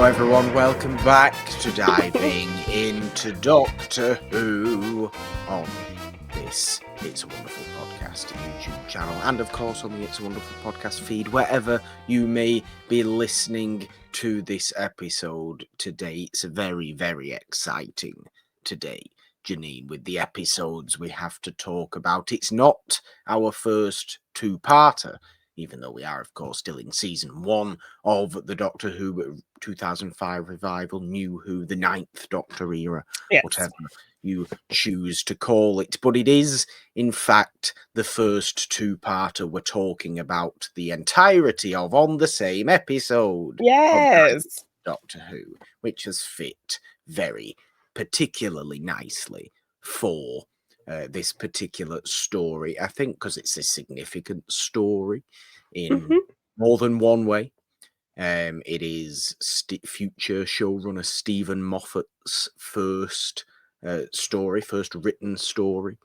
Hello everyone, welcome back to diving into Doctor Who on this It's a Wonderful Podcast YouTube channel, and of course on the It's a Wonderful Podcast feed, wherever you may be listening to this episode today. It's very, very exciting today, Jeannine, with the episodes we have to talk about. It's not our first two-parter, even though we are, of course, still in season 1 of the Doctor Who 2005 revival, NuWho, the 9th Doctor era, whatever you choose to call it. But it is, in fact, the first two-parter we're talking about the entirety of on the same episode. Yes. Of Doctor Who, which has fit very particularly nicely for this particular story, I think, because it's a significant story in more than one way. It is future showrunner Steven Moffat's first written story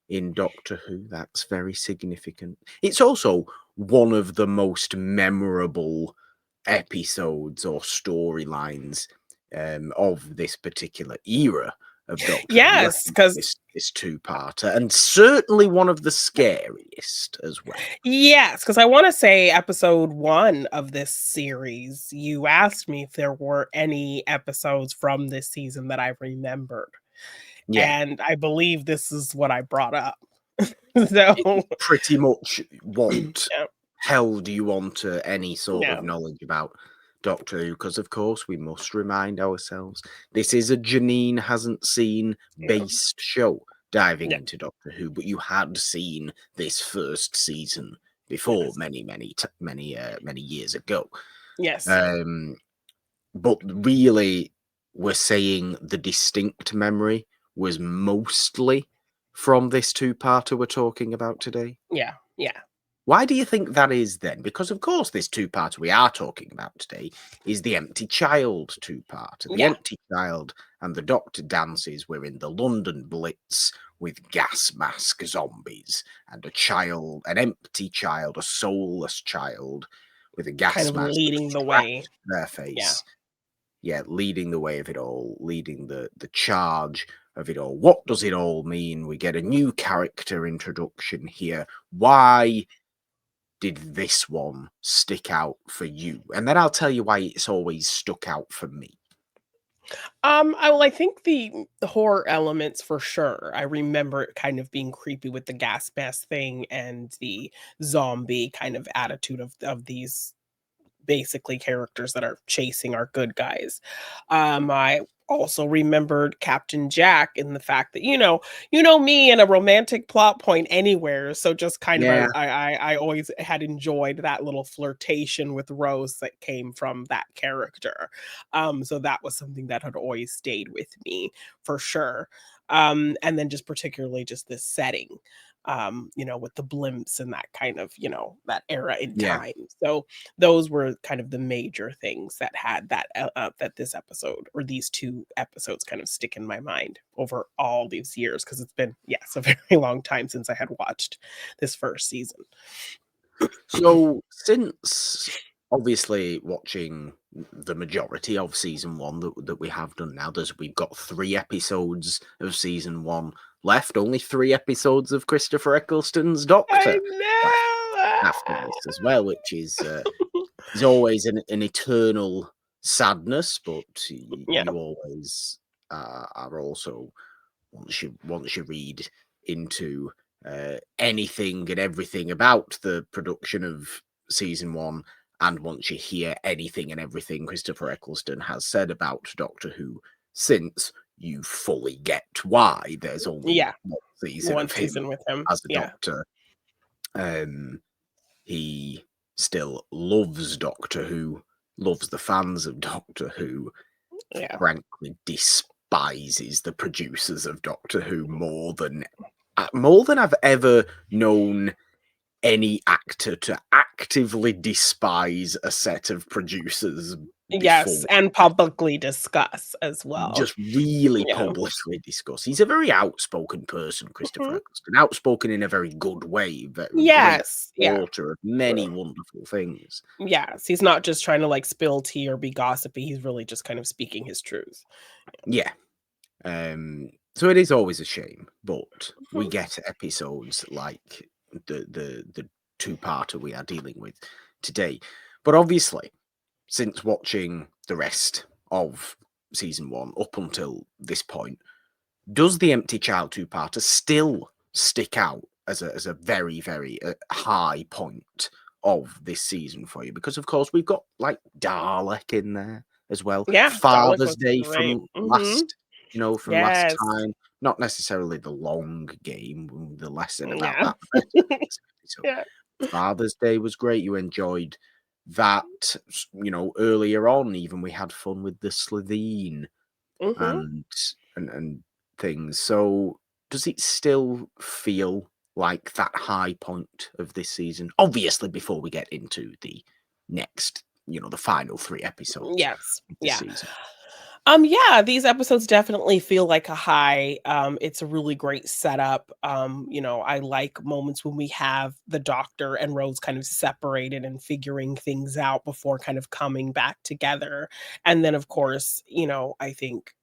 in Doctor Who. That's very significant. It's also one of the most memorable episodes or storylines of this particular era of Doctor Who. Yes, because this two-parter, and certainly one of the scariest as well. Yes, because I want to say episode 1 of this series, you asked me if there were any episodes from this season that I remembered. Yeah. And I believe this is what I brought up. So pretty much what yeah. held you on to any sort of knowledge about Doctor Who, because of course we must remind ourselves this is a Jeannine Hasn't Seen based show diving into Doctor Who, but you had seen this first season before many years ago. Yes. But really we're saying the distinct memory was mostly from this two-parter we're talking about today. Yeah. Why do you think that is then? Because, of course, this two-parter we are talking about today is the Empty Child two-parter. The Empty Child and the Doctor dances were in the London Blitz with gas mask zombies and an empty child, a soulless child with a gas mask leading the way. Their face. Yeah, leading the way of it all, leading the charge of it all. What does it all mean? We get a new character introduction here. Why did this one stick out for you? And then I'll tell you why it's always stuck out for me. I think the horror elements for sure. I remember it kind of being creepy with the gas mask thing and the zombie kind of attitude of these basically characters that are chasing our good guys. I also remembered Captain Jack in the fact that, you know me and a romantic plot point anywhere. So just kind of, I always had enjoyed that little flirtation with Rose that came from that character. So that was something that had always stayed with me for sure. And then just particularly just this setting. With the blimps and that kind of, that era in time. So those were kind of the major things that had that this episode or these two episodes kind of stick in my mind over all these years, because it's been a very long time since I had watched this first season. So since obviously watching the majority of season 1 that we have done now, we've got 3 episodes of season 1 left, only 3 episodes of Christopher Eccleston's Doctor. I know! After this as well, which is always an eternal sadness, but you always are also, once you read into anything and everything about the production of season 1, and once you hear anything and everything Christopher Eccleston has said about Doctor Who since, you fully get why there's only one season with him as a Doctor. He still loves Doctor Who, loves the fans of Doctor Who, frankly despises the producers of Doctor Who more than I've ever known any actor to actively despise a set of producers Yes, before. and publicly discuss as well. Just really Yeah. publicly discuss. He's a very outspoken person, Christopher Mhm. Eccleston. Outspoken in a very good way. A great Yes, yeah. supporter of many wonderful things. Yes, he's not just trying to, like, spill tea or be gossipy, he's really just kind of speaking his truth. Yeah. So it is always a shame, but we Mhm. get episodes like the two-parter we are dealing with today. But obviously, since watching the rest of season 1 up until this point, does the Empty Child two-parter still stick out as a very, very high point of this season for you? Because of course we've got like Dalek in there as well. Yeah, Dalek Father's was Day great. from Mhm. last, from last Yes. time. Not necessarily the long game. The lesson about Yeah. that, the better. So Yeah. Father's Day was great. You enjoyed that. Earlier on, even we had fun with the Slovene Mhm. and and things. So does it still feel like that high point of this season? Obviously, before we get into the next, the final 3 episodes Yes. of the Yeah. season. Yeah, these episodes definitely feel like a high. It's a really great setup. I like moments when we have the Doctor and Rose kind of separated and figuring things out before kind of coming back together. And then, of course, I think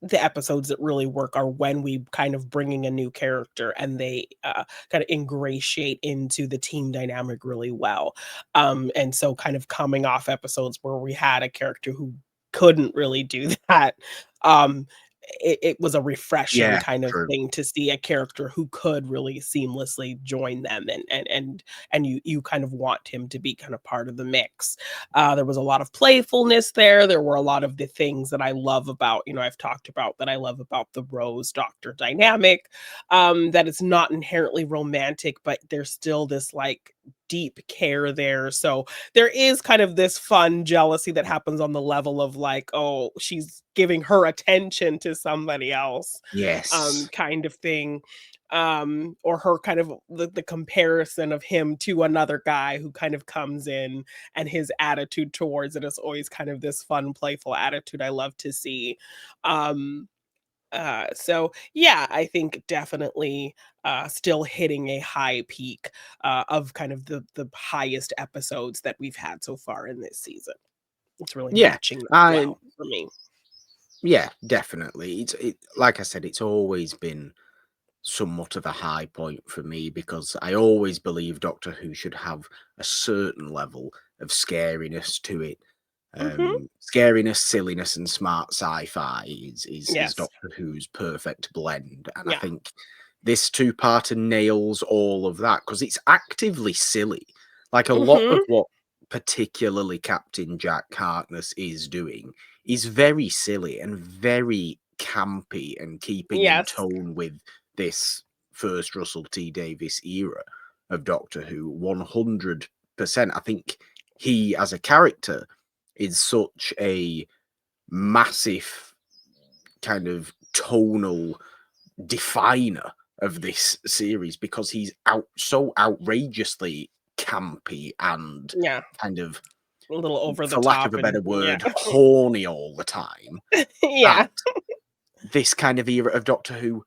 the episodes that really work are when we kind of bringing a new character and they kind of ingratiate into the team dynamic really well. And so kind of coming off episodes where we had a character who couldn't really do that. um it was a refreshing Yeah, kind of true. thing to see a character who could really seamlessly join them, and you kind of want him to be kind of part of the mix. There was a lot of playfulness there. There were a lot of the things that I love about, I've talked about that I love about the Rose Doctor dynamic. That it's not inherently romantic, but there's still this like deep care there. So there is kind of this fun jealousy that happens on the level of like, oh, she's giving her attention to somebody else, Yes. kind of thing. Or her kind of the comparison of him to another guy who kind of comes in, and his attitude towards it is always kind of this fun, playful attitude I love to see. Um, so yeah, I think definitely still hitting a high peak of kind of the highest episodes that we've had so far in this season. It's really Yeah. matching that I well for me. Yeah, definitely. Like I said, it's always been somewhat of a high point for me because I always believe Doctor Who should have a certain level of scariness to it. Hmm. Scariness, silliness, and smart sci-fi is Yes. Doctor Who's perfect blend, and I Yeah. think this two-parter nails all of that because it's actively silly. Like a lot of Hmm. what particularly Captain Jack Harkness is doing is very silly and very campy and keeping in Yes. tone with this first Russell T Davies era of Doctor Who 100%. I think he as a character is such a massive kind of tonal definer of this series because he's so outrageously campy and Yeah. kind of, A little over the for lack of top a better and yeah. word, horny all the time. Yeah. That this kind of era of Doctor Who,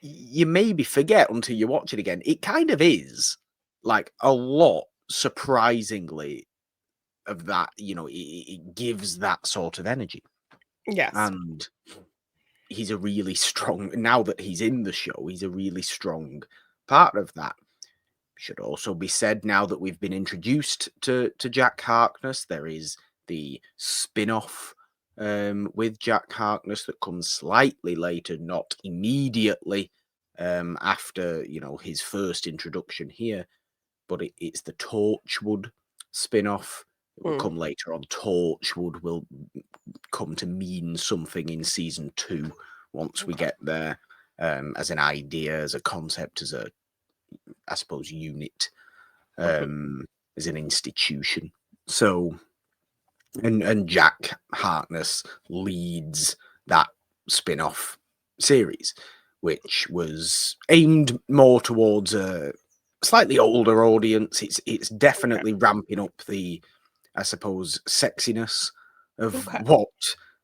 you maybe forget until you watch it again. It kind of is like a lot, surprisingly, of that. It gives that sort of energy, Yes. and he's a really strong. Now that he's in the show, he's a really strong part of that. Should also be said now that we've been introduced to Jack Harkness, there is the spin-off with Jack Harkness that comes slightly later, not immediately after his first introduction here, but it's the Torchwood spin-off. It will Mm. come later on. Torchwood will come to mean something in season 2 once we get there, as an idea, as a concept, as a, I suppose, unit, Mhm. as an institution. So, and Jack Harkness leads that spin-off series, which was aimed more towards a slightly older audience. It's Okay. definitely ramping up the I suppose, sexiness of Okay. what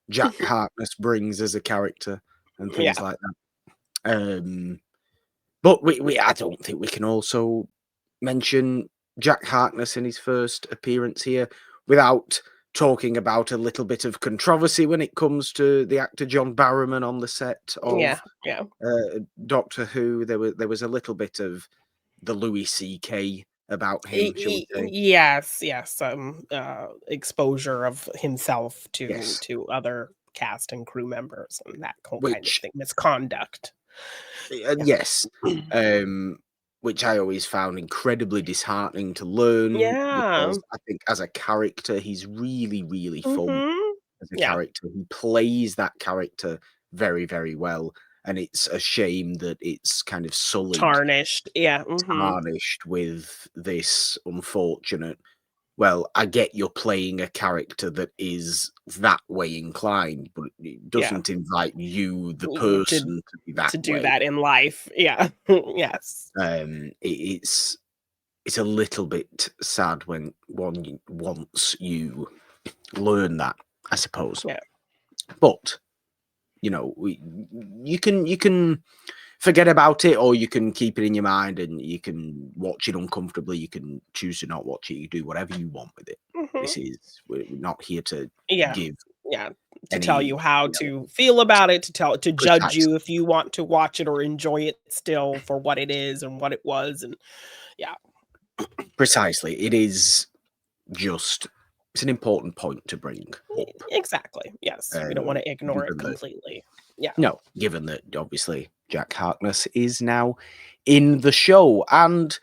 Jack Harkness brings as a character and things Yeah. like that. But I don't think we can also mention Jack Harkness in his first appearance here without talking about a little bit of controversy when it comes to the actor John Barrowman on the set Yeah. of Yeah. Doctor Who. There was a little bit of the Louis C.K. about him, shall we say? Yes, yes, exposure of himself Yes, to other cast and crew members and that whole kind of which thing, misconduct. Yeah. yes, um, which I always found incredibly disheartening to learn Yeah. because I think as a character, he's really, really fun Mhm. as a Yeah. character. He plays that character very, very well, and it's a shame that it's kind of sullied, Tarnished. Yeah, mhm. tarnished with this unfortunate. Well, I get you're playing a character that is that way inclined, but it Yeah. doesn't invite you, the Y person, to be that to do way. that in life. Yeah. Yes. It's a little bit sad when once you learn that, I suppose. Yeah. But you can forget about it, or you can keep it in your mind, and you can watch it uncomfortably. You can choose to not watch it. You do whatever you want with it. Mhm. We're not here to Yeah. give Yeah. To tell any, you how you know, to feel about it, to judge precise you if you want to watch it or enjoy it still for what it is and what it was, and yeah. precisely. It is just it's an important point to bring up. Exactly. Yes. We don't wanna ignore it Given that completely. Yeah. No, given that obviously Jack Harkness is now in the show and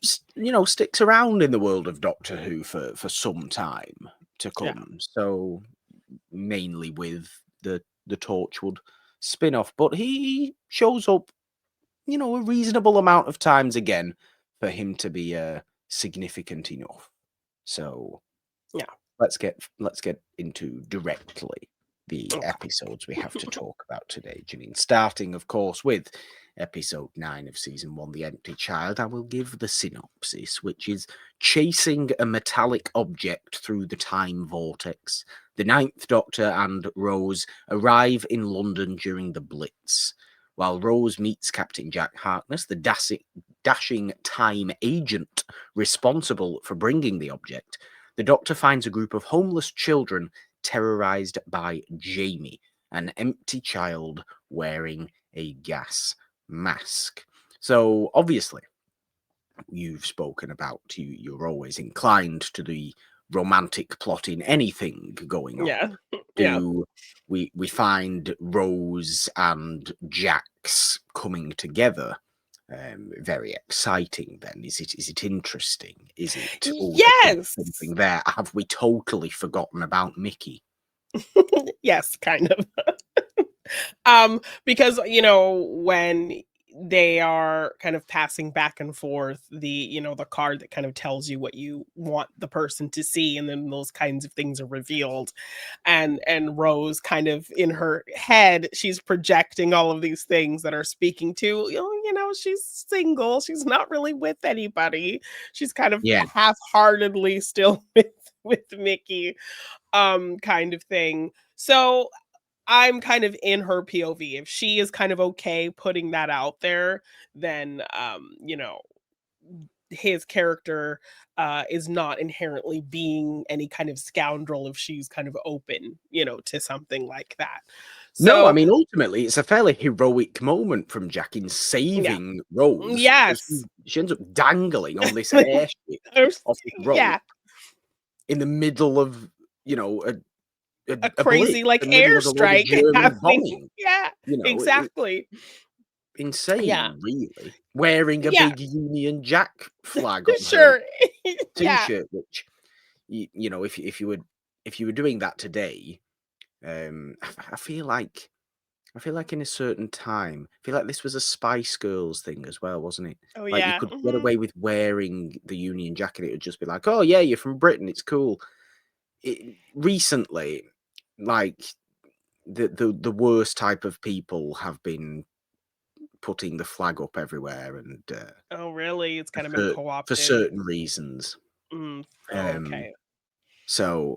sticks around in the world of Doctor Who for some time to Yeah. come. So mainly with the Torchwood spin-off, but he shows up, a reasonable amount of times again for him to be significant enough. So Yeah. let's get into directly the Okay. episodes we have to talk about today, Jeannine. Starting, of course, with episode 9 of season 1, The Empty Child. I will give the synopsis, which is chasing a metallic object through the time vortex. The Ninth Doctor and Rose arrive in London during the Blitz. While Rose meets Captain Jack Harkness, the dashing time agent responsible for bringing the object, the Doctor finds a group of homeless children terrorized by Jamie, an empty child wearing a gas mask. So obviously, you've spoken about you're always inclined to the romantic plot in anything going on. Yeah. Yeah. Do we find Rose and Jax coming together very exciting then? Is it interesting? Is it, oh, there could be Yes. something there? Have we totally forgotten about Mickey? Yes, kind of. Because, when they are kind of passing back and forth the card that kind of tells you what you want the person to see, and then those kinds of things are revealed. And Rose kind of in her head, she's projecting all of these things that are speaking to, she's single, she's not really with anybody. She's kind of Yeah. half-heartedly still with Mickey, kind of thing. So I'm kind of in her POV. If she is kind of okay putting that out there, then his character is not inherently being any kind of scoundrel if she's kind of open, to something like that. No, I So mean, ultimately, it's a fairly heroic moment from Jack in yeah. saving Rose because Yes. she ends up dangling on this airship There's off this rope yeah, in the middle of, you know, a a a a blitz, crazy like in the middle of a load of airstrike German happening. bombing. Yeah, It's exactly. Yeah. insane, really. Wearing a Yeah, big Union Jack flag on her sure. Yeah. T-shirt, which, if you were doing that today, I feel like in a certain time, I feel like this was a Spice Girls thing as well, wasn't it? Oh, Like, you yeah. could get Mhm. away with wearing the Union Jack, and it would just be like, "Oh, yeah, you're from Britain, it's cool." Recently, like, the worst type of people have been putting the flag up everywhere, and Oh, really? It's kinda been for co-opted. certain reasons. Mm. Oh, Um, okay. So,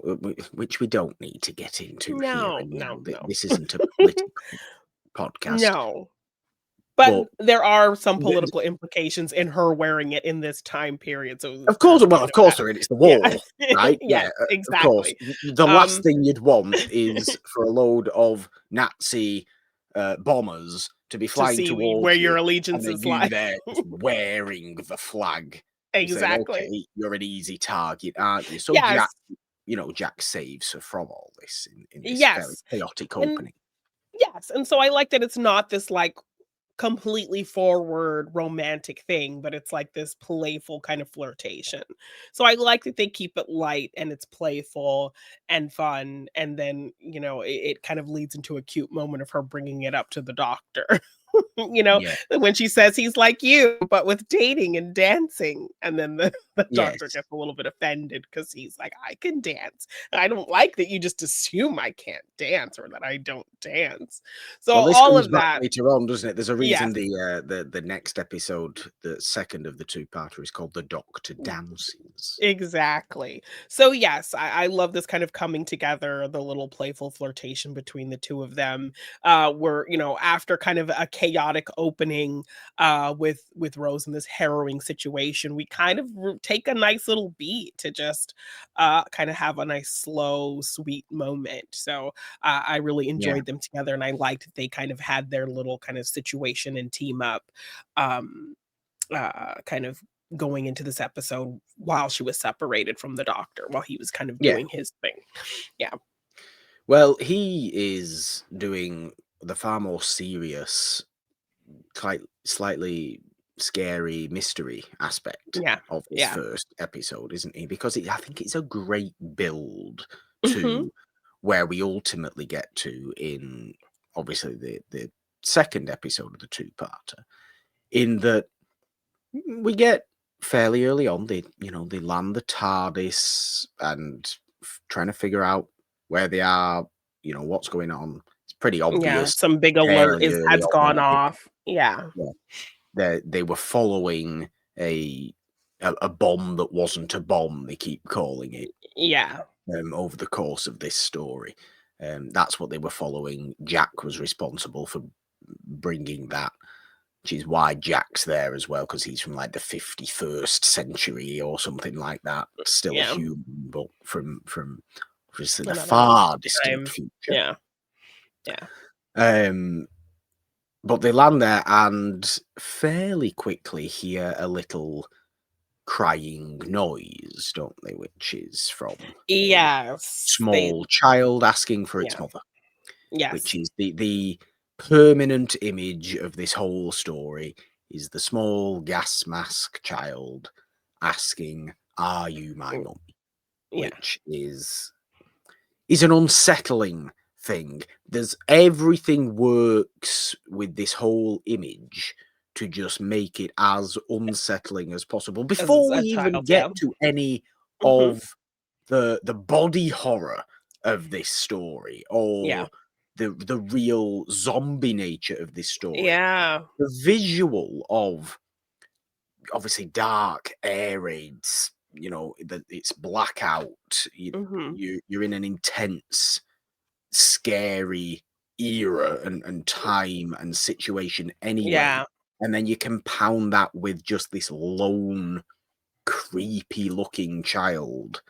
which we don't need to get into here, No, and no, no. this isn't a political podcast, No. But but there are some th- political implications in her wearing it in this time period, so of there's course, well, kind of of that. course, there is. It's the Yeah. war, right? Yes, Yeah, of course. exactly. The last Um, thing you'd want is for a load of Nazi bombers to be to flying see where towards your you, and then allegiances you lie. there just wearing the flag. You're saying, Exactly. okay, you're an easy target, aren't you? So Jack, Yes. Jack saves her from all this in this fairly Yes. chaotic And opening. yes, and so I like that it's not this, like, completely forward romantic thing, but it's like this playful kind of flirtation. So I like that they keep it light and it's playful and fun, and then, it kind of leads into a cute moment of her bringing it up to the doctor. you know, Yeah. when she says he's like you, but with dating and dancing. And then the doctor Yes. gets a little bit offended because he's like, I can dance. I don't like that you just assume I can't dance or that I don't dance. So Well, this all comes of back that, later on, doesn't it? There's a reason yes. the next episode, the second of the two-parter, is called The Doctor Dances. Exactly. So yes, I love this kind of coming together, the little playful flirtation between the two of them. Where, after kind of a chaotic opening with Rose in this harrowing situation, we kind of take a nice little beat to just kind of have a nice slow, sweet moment. So I really Yeah. enjoyed them together, and I liked that they kind of had their little kind of situation and team up. Um kind of going into this episode while she was separated from the doctor, while he was kind of Yeah. doing his thing. Yeah. Well, he is doing the far more serious, quite slightly scary mystery aspect Yeah. of this Yeah. first episode, isn't he? Because I think it's a great build Mhm. to where we ultimately get to in obviously the second episode of the two-parter. In that we get fairly early on, they land the TARDIS and trying to figure out where they are, what's going on. It's pretty Yeah, obvious some big alert fairly early has on, gone aren't they? off. Yeah. Yeah. They were following a a bomb that wasn't a bomb, they keep calling it, Yeah. over the course of this story. That's what they were following. Jack was responsible for bringing that, which is why Jack's there as well, because he's from like the 51st century or something like that. Still a Yeah. human, but from obviously the Another far distant time. future. Yeah. Yeah. Um, but they land there and fairly quickly hear a little crying noise, don't they? Which is from a Yes. small child asking for its Yeah. mother, which Yes. is the permanent image of this whole story is the small gas mask child asking, "Are you my Mm, mummy?" yeah. Which is an unsettling thing. There's everything works with this whole image to just make it as unsettling as possible As before we a even child, yeah. get to any Mhm. of the body horror of this story Yeah. or the real zombie nature of this story. Yeah. The visual of obviously dark air raids, it's blackout. Mhm. You're in an intense, scary era and time and situation anyway, Yeah. and then you compound that with just this lone, creepy looking child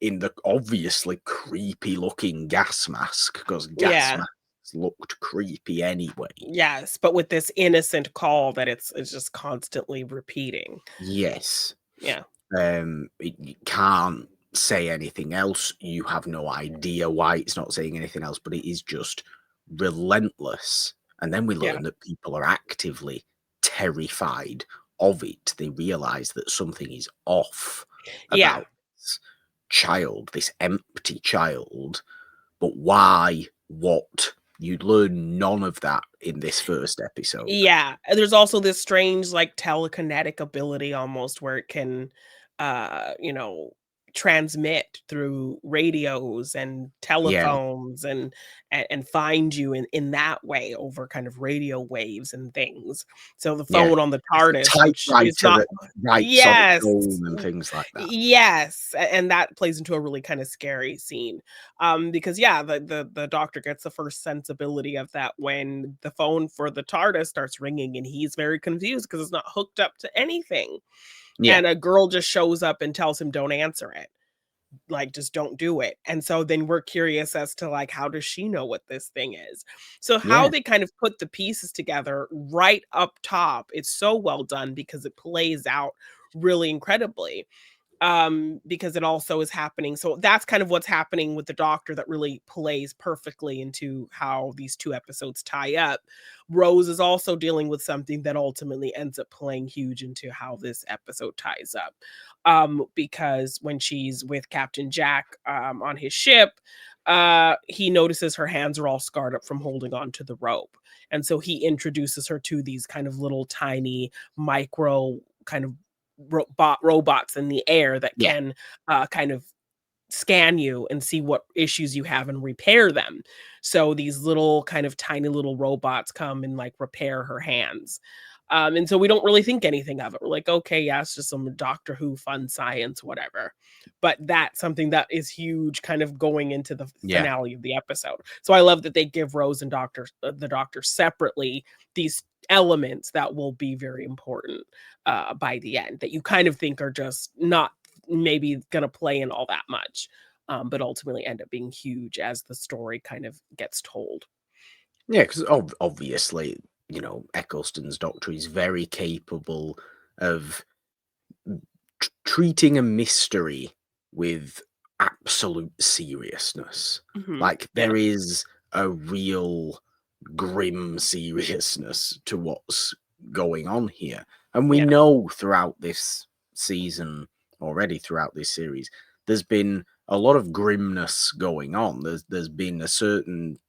in the obviously creepy looking gas mask, because gas Yeah. masks looked creepy anyway. Yes, but with this innocent call that it's just constantly repeating. Yes. Yeah. You can't say anything else. You have no idea why it's not saying anything else, but it is just relentless. And then we Yeah. learn that people are actively terrified of it. They realize that something is off Yeah. about this child, this empty child. But why? What? You learn none of that in this first episode. Yeah, and there's also this strange, like, telekinetic ability almost where it can, uh, you know, transmit through radios and Yeah. telephones and find you in that way over kind of radio waves and things. So the Yeah. phone on the It's the TARDIS, which is typewriter not that writes on its yes. own and things like that. Yes, and that plays into a really kind of scary scene. Because yeah, the doctor gets the first sensibility of that when the phone for the TARDIS starts ringing and he's very confused because it's not hooked up to anything. Yeah. And a girl just shows up and tells him don't answer it. Like, just don't do it. And so then we're curious as to like how does she know what this thing is? So how Yeah. they kind of put the pieces together right up top, it's so well done because it plays out really incredibly, because it also is happening. So that's kind of what's happening with the doctor that really plays perfectly into how these two episodes tie up. Rose is also dealing with something that ultimately ends up playing huge into how this episode ties up. Because when she's with Captain Jack on his ship, he notices her hands are all scarred up from holding on to the rope. And so he introduces her to these kind of little tiny micro kind of robots in the air that Yeah. can kind of scan you and see what issues you have and repair them. So these little kind of tiny little robots come and like repair her hands. And so we don't really think anything of it. We're like, okay, yeah, it's just some Doctor Who fun science, whatever. But that's something that is huge, kind of going into the Yeah. finale of the episode. So I love that they give Rose and the Doctor separately these elements that will be very important by the end that you kind of think are just not maybe gonna play in all that much, but ultimately end up being huge as the story kind of gets told. Yeah, because obviously, Eccleston's Doctor is very capable of treating a mystery with absolute seriousness. Mhm. Like, Yeah, there is a real grim seriousness to what's going on here. And we yeah, know throughout this season, already throughout this series, there's been a lot of grimness going on. There's been a certain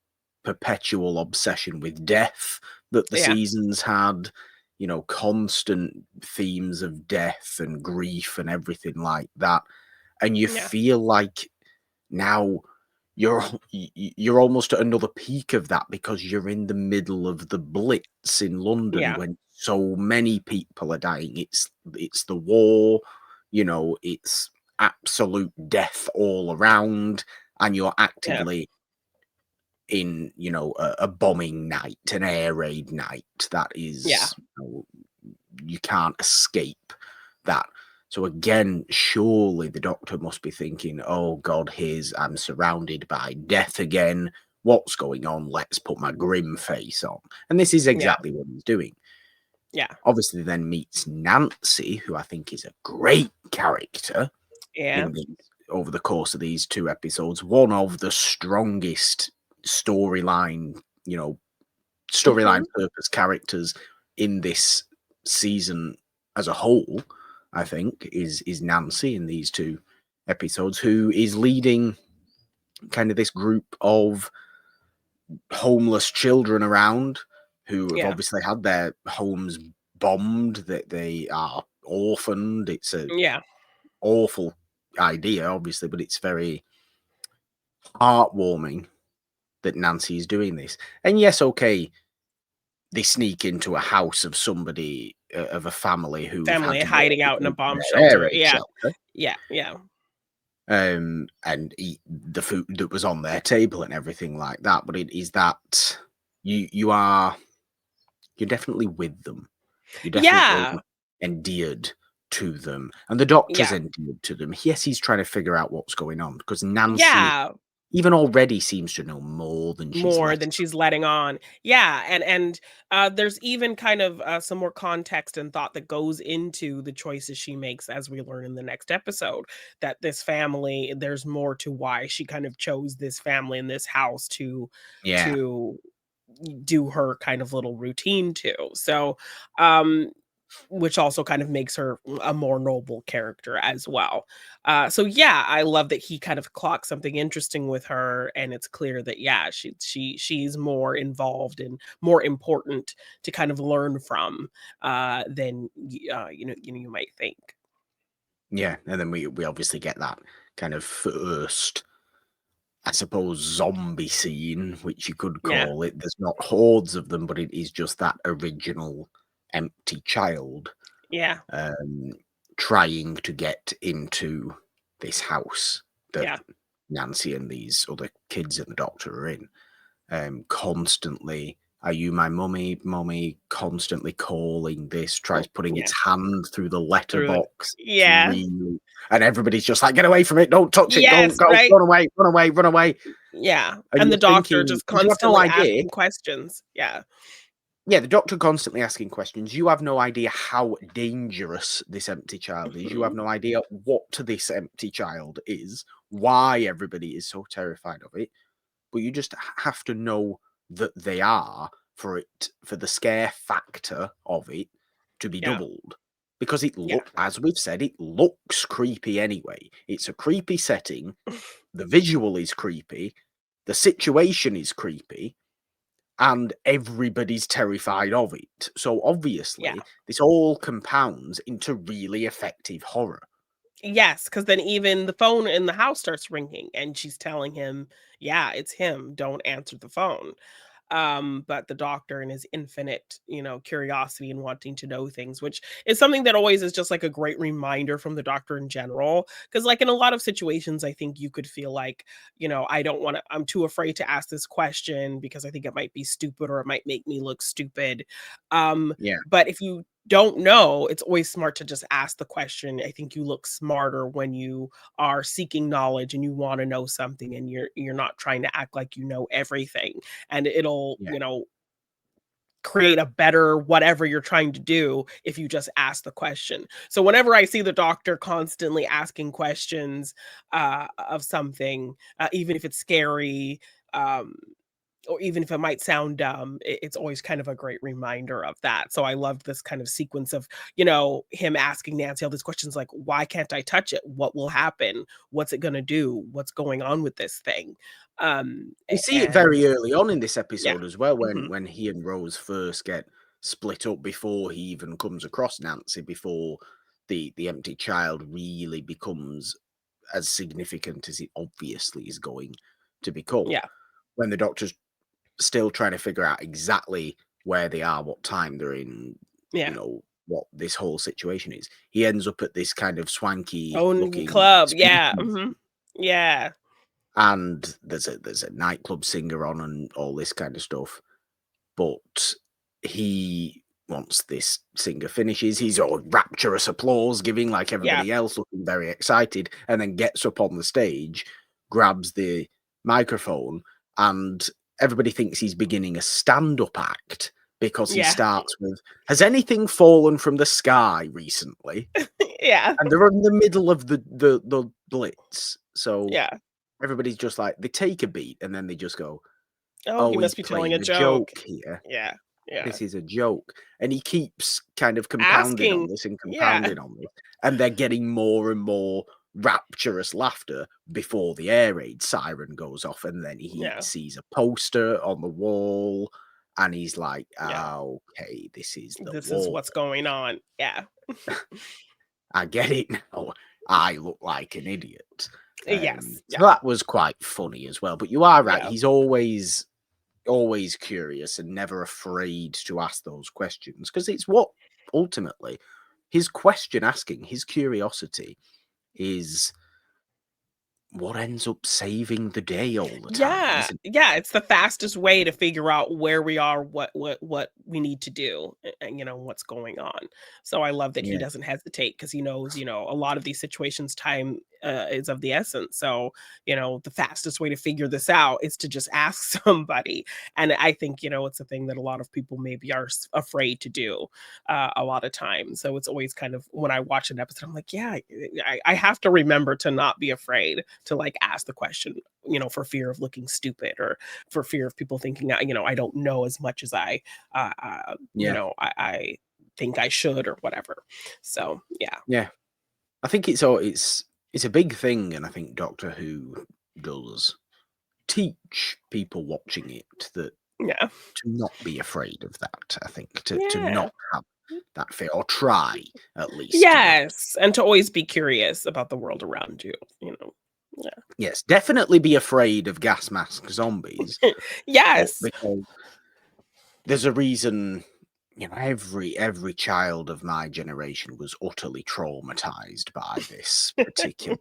perpetual obsession with death that the yeah, seasons had, constant themes of death and grief and everything like that. And you yeah, feel like now you're almost at another peak of that because you're in the middle of the Blitz in London yeah, when so many people are dying. It's the war, it's absolute death all around, and you're yeah, actively in a bombing night, an air raid night that yeah, is you can't escape that. So again, surely the Doctor must be thinking, oh God, I'm surrounded by death again. What's going on? Let's put my grim face on. And this is yeah, exactly what he's doing. yeah, Obviously then meets Nancy, who I think is a great character yeah. in the over the course of these two episodes. One of the strongest storyline, storyline Mhm. purpose characters in this season as a whole, I think, is Nancy in these two episodes, who is leading kind of this group of homeless children around who have Yeah, obviously had their homes bombed, that they are orphaned. It's a yeah, awful idea, obviously, but it's very heartwarming that Nancy is doing this. And yes, okay, they sneak into a house of somebody, of a family who've had family to go hiding out in a into bomb their air shelter. raid Yeah, shelter, yeah, yeah, and eat the food that was on their table and everything like that. But it is that you're definitely with them. You're definitely yeah, endeared to them, and the Doctor's yeah, endeared to them. Yes, he's trying to figure out what's going on because Nancy yeah. even already seems to know more than she's More letting than she's letting on. Yeah, and there's even kind of, some more context and thought that goes into the choices she makes as we learn in the next episode, that this family there's more to why she kind of chose this family in this house yeah. to do her kind of little routine to. So, um which also kind of makes her a more noble character as well. So yeah, I love that he kind of clocks something interesting with her, and it's clear that yeah, she's more involved and more important to kind of learn from than you might think. Yeah, and then we obviously get that kind of first, I suppose, zombie scene, which you could Yeah, call it. There's not hordes of them, but it is just that original empty child yeah, um, trying to get into this house that yeah, Nancy and these other kids and the doctor are in. Constantly, "Are you my mummy, mummy?" Constantly calling this, tries putting yeah. its hand through the Through it. letterbox. It's Yeah. really, and everybody's just like, "Get away from it! Don't touch it! Don't Yes, go! right? Run away! Run away! Run away!" Yeah, And and you're the doctor thinking, just you have no constantly idea. asking questions. Yeah, Yeah, the doctor constantly asking questions. You have no idea how dangerous this empty child is. You have mhm, no idea what this empty child is, why everybody is so terrified of it. But you just have to know that they are for the scare factor of it to be yeah, doubled. Because yeah, as we've said, it looks creepy anyway. It's a creepy setting. The visual is creepy. The situation is creepy and everybody's terrified of it. So yeah. obviously, this all compounds into really effective horror. Yes, because then even the phone in the house starts ringing, and she's telling him, "Yeah, it's him, don't answer the phone." But the doctor and his infinite, curiosity and wanting to know things, which is something that always is just like a great reminder from the doctor in general. Because, like, in a lot of situations, I think you could feel like, I don't want to, I'm too afraid to ask this question because I think it might be stupid or it might make me look stupid. Um, Yeah, but if you don't know, it's always smart to just ask the question. I think you look smarter when you are seeking knowledge and you want to know something and you're not trying to act like you know everything, and it'll, yeah. create a better whatever you're trying to do if you just ask the question. So whenever I see the doctor constantly asking questions of something, even if it's scary, um, or even if it might sound dumb, it's always kind of a great reminder of that. So I loved this kind of sequence of, him asking Nancy all these questions like, why can't I touch it? What will happen? What's it going to do? What's going on with this thing? We see it And very early on in this yeah. episode as well, Hmm. when he and Rose first get split up before he even comes across Nancy, before the empty child really becomes as significant as it obviously is going to become. Yeah. When the doctor's still trying to figure out exactly where they are, what time they're in, Yeah. what this whole situation is. He ends up at this kind of swanky Own looking club. Yeah. speakeasy, Yeah. and there's a nightclub singer on and all this kind of stuff. But he once this singer finishes, he's all rapturous applause giving like Yeah. everybody else, looking very excited, and then gets up on the stage, grabs the microphone, and everybody thinks he's beginning a stand-up act because he Yeah. starts with, "Has anything fallen from the sky recently?" Yeah. And they're in the middle of the blitz. So Yeah. everybody's just like, they take a beat and then they just go, Oh, he "Oh, he's must be telling a playing a joke. joke here. Yeah. Yeah. This is a joke." And he keeps kind of compounding on Asking. this and Yeah. compounding on this, and they're getting more and more rapturous laughter before the air raid siren goes off, and then he Yeah. sees a poster on the wall, and he's like, Yeah. "Ah, okay, this is the This is wall. what's going on. Yeah. I get it now. I look like an idiot." Yes. So Yeah. that was quite funny as well. But you are right; Yeah. he's always curious and never afraid to ask those questions, because it's what ultimately his question asking, his curiosity is what ends up saving the day all the time, Yeah, isn't yeah, it's the fastest way to figure out where we are, what we need to do, and what's going on. So I love that it? he Yeah, doesn't hesitate because he knows, a lot of these situations time is of the essence. So, the fastest way to figure this out is to just ask somebody. And I think, it's a thing that a lot of people maybe are afraid to do a lot of times. So it's always kind of when I watch an episode, I'm like, yeah, I have to remember to not be afraid to like ask the question, for fear of looking stupid or for fear of people thinking, I don't know as much as yeah, I think I should or whatever. So yeah, yeah. I think it's a big thing, and I think Doctor Who does teach people watching it that yeah, to not be afraid of that. I think to yeah, not have that fear, or try at least to not. Yes, and to always be curious about the world around you, you know? Yes, definitely be afraid of gas mask zombies, Yeah. but Yes. because there's a reason, every child of my generation was utterly traumatized by this particular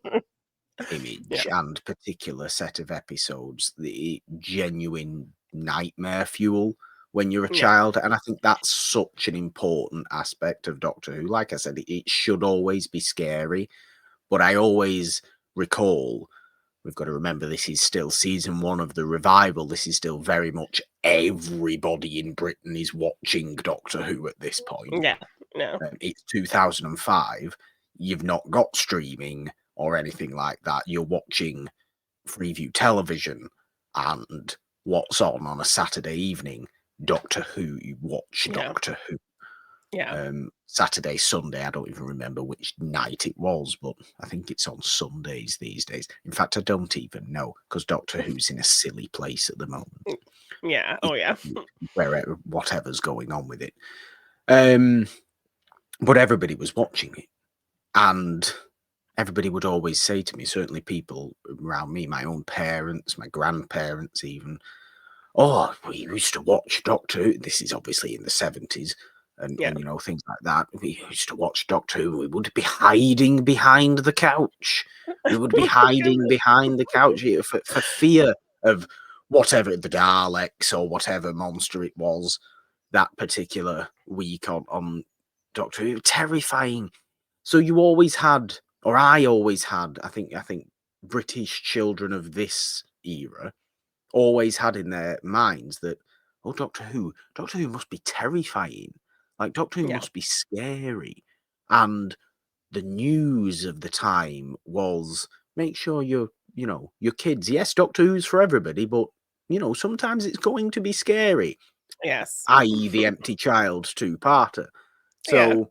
image Yeah, and particular set of episodes. The genuine nightmare fuel when you're a yeah, child, and I think that's such an important aspect of Doctor Who. Like I said, it should always be scary, but I always recall, we've got to remember, this is still season 1 of the revival. This is still very much everybody in Britain is watching Doctor Who at this point. yeah, no, It's 2005. You've not got streaming or anything like that. You're watching Freeview television and what's on a Saturday evening. Doctor Who. You watch yeah, Doctor Who. yeah. Saturday, Sunday, I don't even remember which night it was, but I think it's on Sundays these days. In fact, I don't even know, because Doctor Who's in a silly place at the moment. Yeah, oh, yeah. Wherever, whatever's going on with it. But everybody was watching it, and everybody would always say to me, certainly people around me, my own parents, my grandparents even, "Oh, we used to watch Doctor Who." This is obviously in the 70s, Yeah. and things like that. We used to watch Doctor Who. We would be hiding behind the couch. We would be Oh my hiding goodness. behind the couch for fear of whatever, the Daleks or whatever monster it was that particular week on Doctor Who. Terrifying. So you always had, or I always had, I think British children of this era always had in their minds that, oh, Doctor Who must be terrifying. Like, Doctor Who Yeah, must be scary. And the news of the time was, make sure your kids, yes, Doctor Who's for everybody, but sometimes it's going to be scary, yes. i.e. the Empty Child two-parter. Yeah. So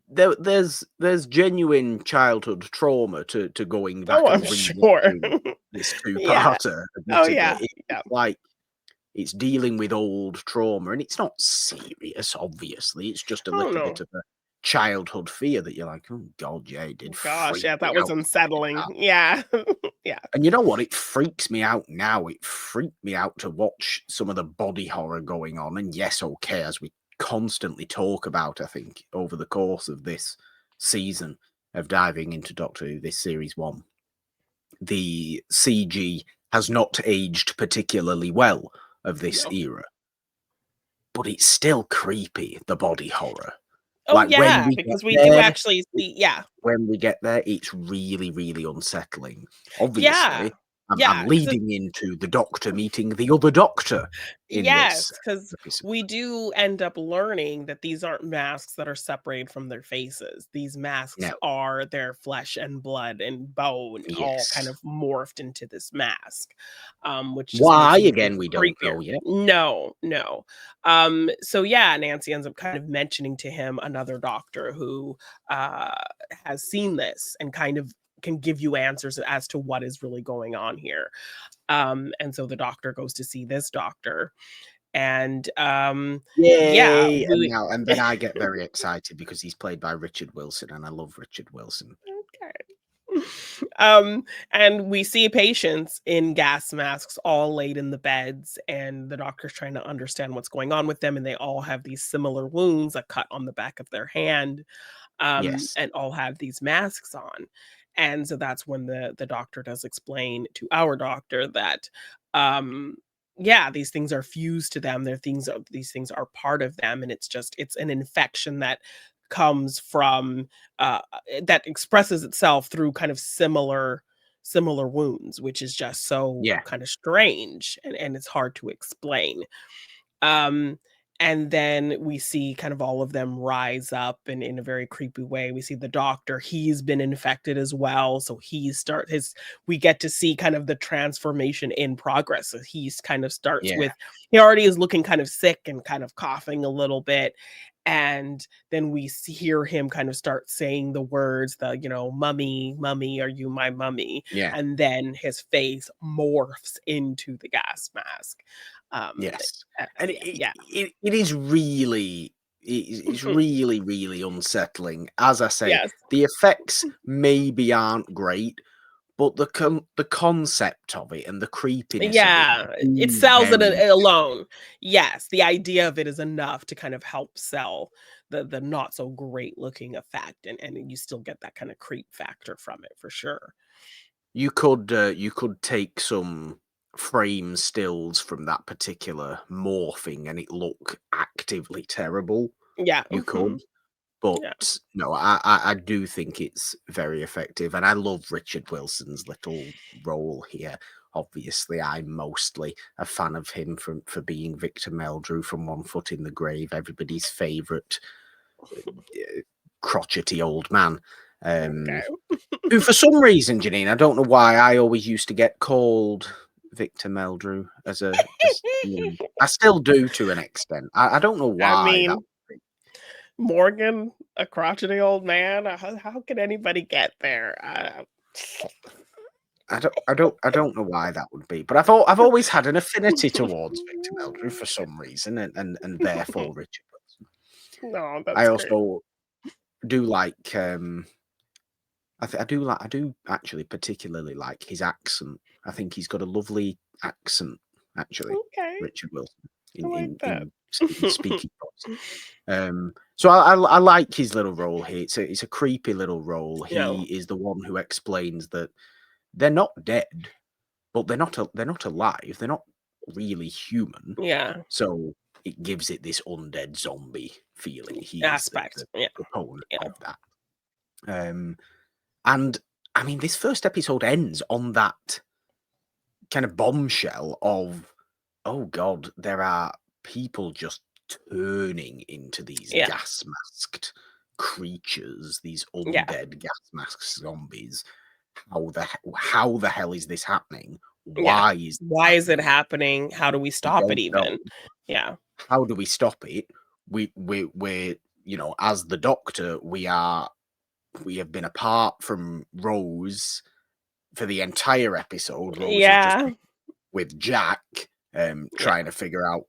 there's genuine childhood trauma to going Oh, back I'm and sure. rewatching this Yeah. two-parter. Oh, Admittedly, yeah, yeah. it's like it's dealing with old trauma, and it's not serious. Obviously, it's just a Oh, little bit no. of a childhood fear that you're like, oh god, yeah, it did Gosh, freak yeah, me that was out. unsettling. Yeah. Yeah. And you know what? It freaks me out now. It freaked me out to watch some of the body horror going on. And yes, okay, as we constantly talk about, I think, over the course of this season of diving into Doctor Who, this series 1, the CG has not aged particularly well of this No. era, but it's still creepy, the body horror. Oh, Like, yeah, because we do actually see yeah. when we get there, it's really, really unsettling. Yeah. Obviously, I'm Yeah, 'cause leading into the Doctor meeting the other Doctor in this yes, because episode. we do end up learning that these aren't masks that are separated from their faces. These masks No. are their flesh and blood and bone all kind Yes. of morphed into this mask, which just Why, makes it again, even we don't creepier. know yet. No, no. So yeah, Nancy ends up kind of mentioning to him another doctor who uh, has seen this and kind of can give you answers as to what is really going on here. And so the doctor goes to see this doctor, and yeah, Yay! And we now and then I get very excited because he's played by Richard Wilson, and I love Richard Wilson. okay. And we see patients in gas masks all laid in the beds, and the doctor's trying to understand what's going on with them, and they all have these similar wounds, a cut on the back of their hand, Yes. and all have these masks on. And so that's when the doctor does explain to our doctor that, um, yeah, these things are fused to them. These things are part of them, and it's an infection that comes from that expresses itself through kind of similar wounds, which is just so Yeah. kind of strange and it's hard to explain. Um, and then we see kind of all of them rise up in a very creepy way. We see the doctor, he's been infected as well. So we get to see kind of the transformation in progress. So he's kind of starts Yeah. with, he already is looking kind of sick and kind of coughing a little bit. And then hear him kind of start saying the words, mummy, mummy, are you my mummy? Yeah. And then his face morphs into the gas mask. Um, Yes. And yeah, yeah, it is really it's really, really unsettling. As I say, Yes. the effects maybe aren't great, but the concept of it and the creepiness of it Yeah, it is sells it very alone. Yes, the idea of it is enough to kind of help sell the not so great looking effect, and you still get that kind of creep factor from it for sure. you could take some frame stills from that particular morphing and it look actively terrible. Yeah, You could. But yeah. no, I do think it's very effective, and I love Richard Wilson's little role here. Obviously, I'm mostly a fan of him for being Victor Meldrew from One Foot in the Grave, everybody's favourite crotchety old man. Okay. Who, for some reason, Jeannine, I don't know why, I always used to get called Victor Meldrew I still do to an extent. I don't know I why that. mean, Morgan, a crotchety old man. How could anybody get there? I don't know why that would be, but I've always had an affinity towards Victor Meldrew for some reason, and therefore Richard Wilson. No, I that's great. also do like I do actually particularly like his accent. I think he's got a lovely accent, actually, Okay, Richard Wilson I like that. in speaking voice. So I like his little role here. It's a creepy little role. Yeah, He is the one who explains that they're not dead, but they're not alive. They're not really human. yeah, So it gives it this undead zombie feeling. He is aspect. the Yeah, proponent yeah, of that. And I mean, this first episode ends on that kind of bombshell of, oh God, there are people just turning into these yeah, gas masked creatures, these yeah, undead gas masked zombies. How the hell is this happening? yeah. Why is this Why is it happening? happening? How do we We stop it don't know. even? Yeah, How do we stop it? We're as the Doctor, we have been apart from Rose for the entire episode. Rose has just yeah, been with Jack, yeah. trying to figure out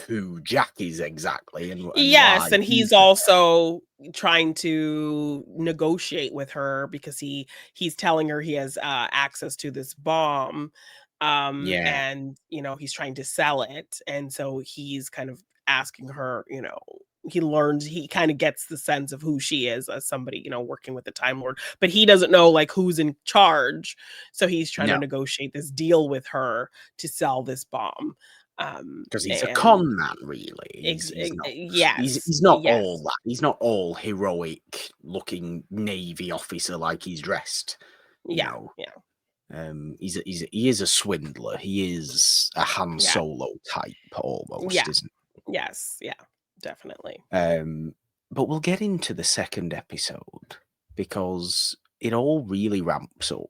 who Jack is exactly and Yes, why and he's he's also trying to negotiate with her because he's telling her he has access to this bomb, yeah, and he's trying to sell it, and so he's kind of asking her. He kind of gets the sense of who she is as somebody working with the Time Lord, but he doesn't know like who's in charge, so he's trying to no, negotiate this deal with her to sell this bomb. because he's a And con man, really. yes, He's not all yes. that. He's not all heroic looking Navy officer like he's dressed. You Yeah, know, yeah, he is a swindler. He is a Han yeah, Solo type almost, yeah, isn't yes, yeah, definitely. he? But we'll get into the second episode because it all really ramps up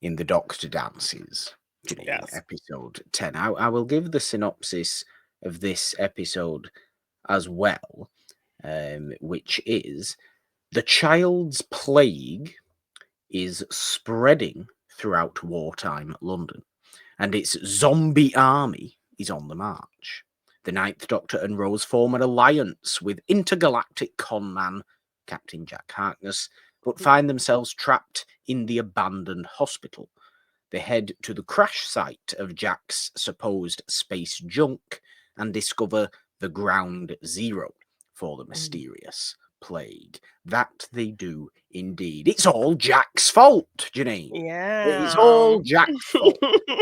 in the Doctor Dances, Janine, Yes. episode 10. I will give the synopsis of this episode as well, which is the child's plague is spreading throughout wartime London, and its zombie army is on the march. The Ninth Doctor and Rose form an alliance with intergalactic conman Captain Jack Harkness, but find themselves trapped in the abandoned hospital. They head to the crash site of Jack's supposed space junk and discover the ground zero for the Mhm. mysterious plague. That they do indeed. It's all Jack's fault, Janine. It's Yeah. all Jack's fault.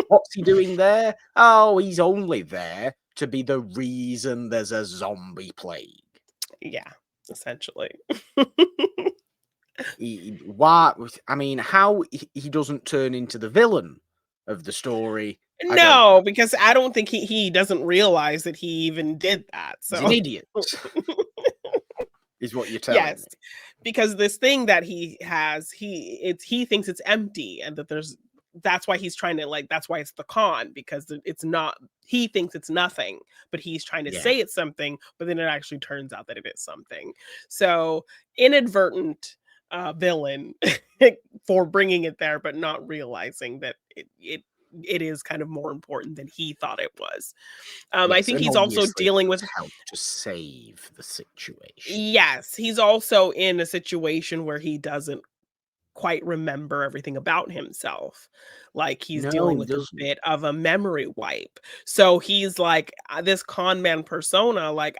What's he doing there? Oh, he's only there to be the reason there's a zombie plague. Yeah, essentially. Why? I mean, how he doesn't turn into the villain of the story, I don't know. No, because I don't think he doesn't realize that he even did that, He's an so idiot, is what you're telling yes, me. because this thing that he has, he thinks it's empty, and that's why he's trying to, like, that's why it's the con, because it's not, he thinks it's nothing, but he's trying to Yeah. say it's something, but then it actually turns out that it is something. So, inadvertent villain for bringing it there, but not realizing that it it is kind of more important than he thought it was. I Yes, think and he's also obviously it dealing does with help to save the situation. yes, he's also in a situation where he doesn't quite remember everything about himself. Like, he's No, dealing he with a doesn't. bit of a memory wipe. So he's like, this con man persona, like,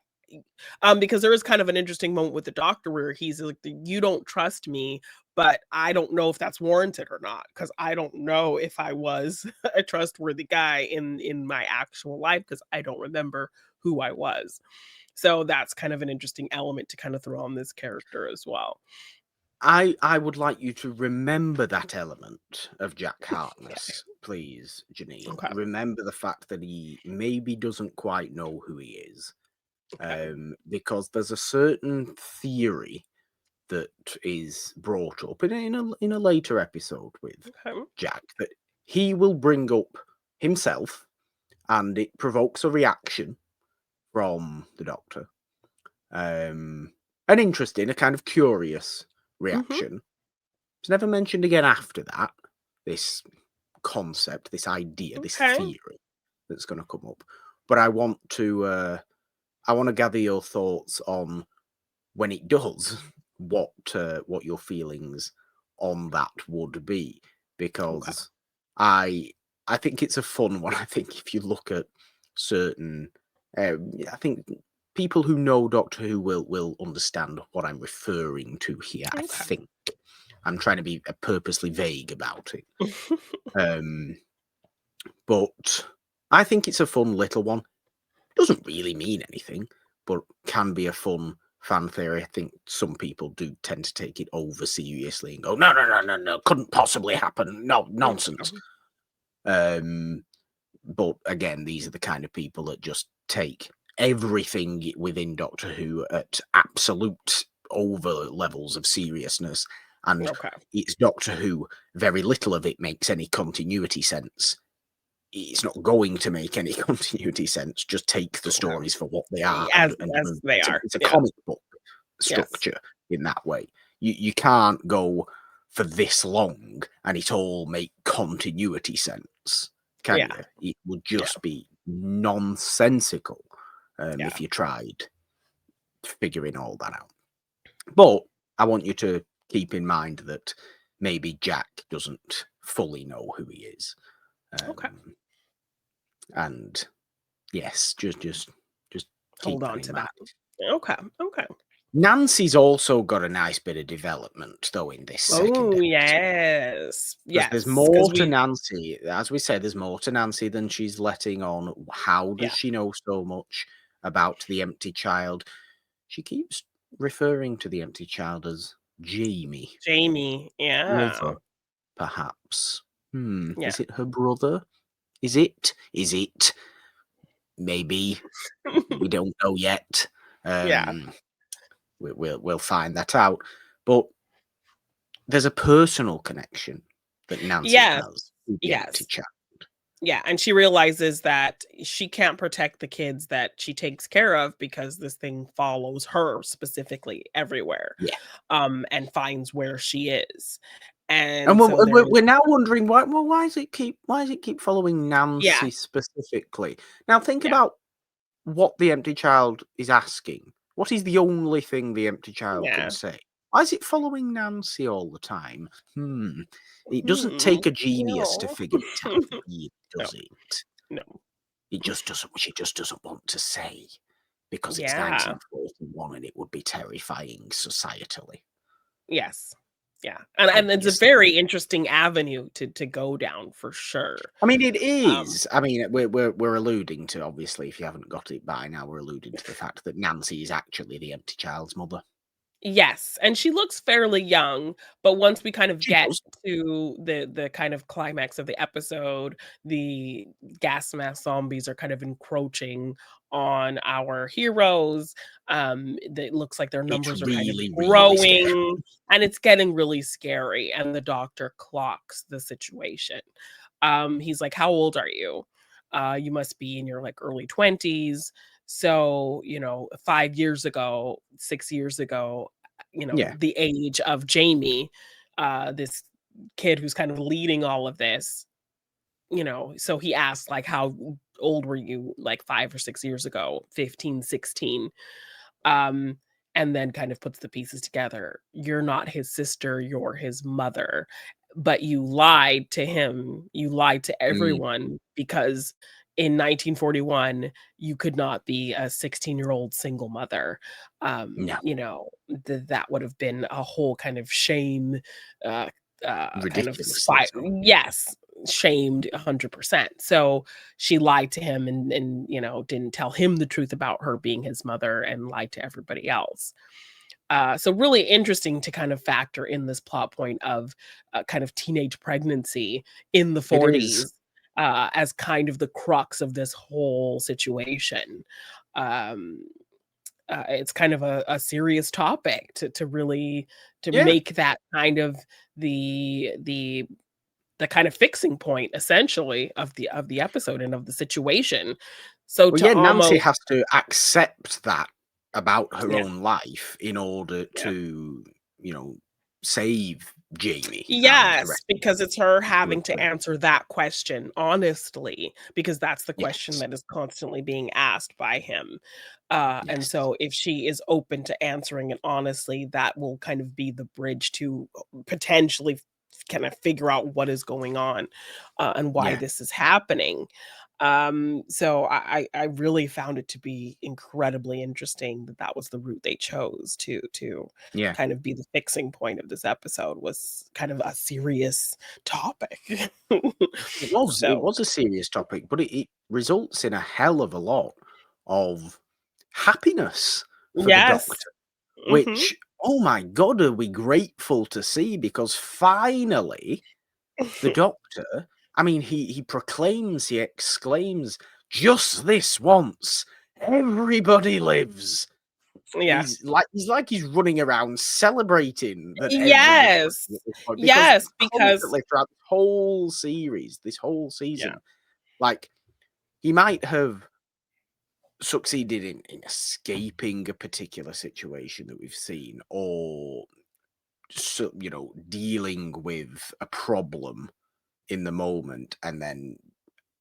because there is kind of an interesting moment with the doctor where he's like, "You don't trust me, but I don't know if that's warranted or not because I don't know if I was a trustworthy guy in my actual life because I don't remember who I was." So that's kind of an interesting element to kind of throw on this character as well. I would like you to remember that element of Jack Okay. Harkness, please, Jeannine. Okay. Remember the fact that he maybe doesn't quite know who he is, Okay. because there's a certain theory that is brought up in a later episode with Okay. Jack that he will bring up himself, and it provokes a reaction from the Doctor. An interesting, a kind of curious Mhm. reaction. It's never mentioned again after that. This concept, this idea, this Okay. theory that's going to come up. But I want to gather your thoughts on when it does, what your feelings on that would be, Okay. because I I think it's a fun one. I think if you look at certain, I think people who know Doctor Who will understand what I'm referring to here. I Okay. think I'm trying to be purposely vague about it, um, but I think it's a fun little one. Doesn't really mean anything, but can be a fun fan theory. I think some people do tend to take it over seriously and go, no, no, no, no, no, couldn't possibly happen. No, nonsense. Um, but again, these are the kind of people that just take everything within Doctor Who at absolute over levels of seriousness. And Okay. it's Doctor Who, very little of it makes any continuity sense. It's not going to make any continuity sense. Just take the Okay. stories for what they are and As move. they It's a, are. it's a Yeah. comic book Yes. structure in that way. You can't go for this long and it all make continuity sense, can Yeah. you? It would Yeah. just be nonsensical Yeah. if you tried figuring all that out. But I want you to keep in mind that maybe Jack doesn't fully know who he is. Okay. Um, and yes, just Hold keep that on in to mind. that. Okay. Okay. Nancy's also got a nice bit of development though in this second Oh, episode. yes. Because there's Yes. more Because to we Nancy. As we said, there's more to Nancy than she's letting on. How does yeah. she know so much about the empty child? She keeps referring to the empty child as Jamie, Jamie. Yeah. brother, perhaps. Yeah. Is it her brother? Is it? Is it? Maybe. We don't know yet. Yeah. Um, we'll find that out. But there's a personal connection that Nancy Yes. has with the empty Yes. child. Yeah, and she realizes that she can't protect the kids that she takes care of because this thing follows her specifically everywhere, Yeah. and finds where she is. And And we're, so we're there's we're now wondering why. Well, why does it keep following yeah, Nancy specifically? Now think yeah, about what the empty child is asking. What is the only thing the empty child can yeah. say? Why is it following Nancy all the time? It doesn't Hmm, take a genius to no. figure it out, really, No, does it? no. It just doesn't. She just doesn't want to say because it's Yeah. 1941 and it would be terrifying societally, Yes. Yeah, and it's a obviously. very interesting avenue to go down for sure. I mean, it Um is. I mean, we're alluding to, obviously, if you haven't got it by now, we're alluding to the fact that Nancy is actually the empty child's mother. Yes, and she looks fairly young, but once we kind of She get does. to the kind of climax of the episode, the gas mask zombies are kind of encroaching on our heroes. It looks like their It's numbers are kind of really, really scary. growing, and it's getting really scary. And the doctor clocks the situation. He's like, "How old are you? You must be in your like early 20s." So, 5 years ago, 6 years ago, Yeah. the age of Jamie, this kid who's kind of leading all of this, so he asked, like, "How old were you, like, 5 or 6 years ago?" 15, 16. Um, and then kind of puts the pieces together. "You're not his sister, you're his mother, but you lied to him, you lied to Mm, everyone because in 1941, you could not be a 16-year-old single mother." no, That would have been a whole kind of shame, uh, kind of ridiculously spy so. yes, shamed 100%. So she lied to him and didn't tell him the truth about her being his mother and lied to everybody else. So really interesting to kind of factor in this plot point of kind of teenage pregnancy in the It is. 40s as kind of the crux of this whole situation. Um, it's kind of a serious topic to really to Yeah. make that kind of the kind of fixing point essentially of the episode and of the situation. So Well, to yeah, Nancy almost has to accept that about her yeah. own life in order Yeah. to, save Jamie and the Yes, rest of because it's her the having to group. answer that question honestly, because that's the question Yes, that is constantly being asked by him. And yes, so if she is open to answering it honestly, that will kind of be the bridge to potentially kind of figure out what is going on and why yeah, this is happening. So I really found it to be incredibly interesting that that was the route they chose to yeah. kind of be the fixing point of this episode was kind of a serious topic. It was. It So was a serious topic, but it results in a hell of a lot of happiness for the yes. Doctor, Mhm. which, oh my God, are we grateful to see because finally the Doctor, I mean, he proclaims, he exclaims, "Just this once, everybody lives." Yeah. He's running around celebrating that everybody's living Yes. at this point because Yes, because constantly throughout this whole series, this whole yeah. season, like he might have succeeded in escaping a particular situation that we've seen, or dealing with a problem in the moment, and then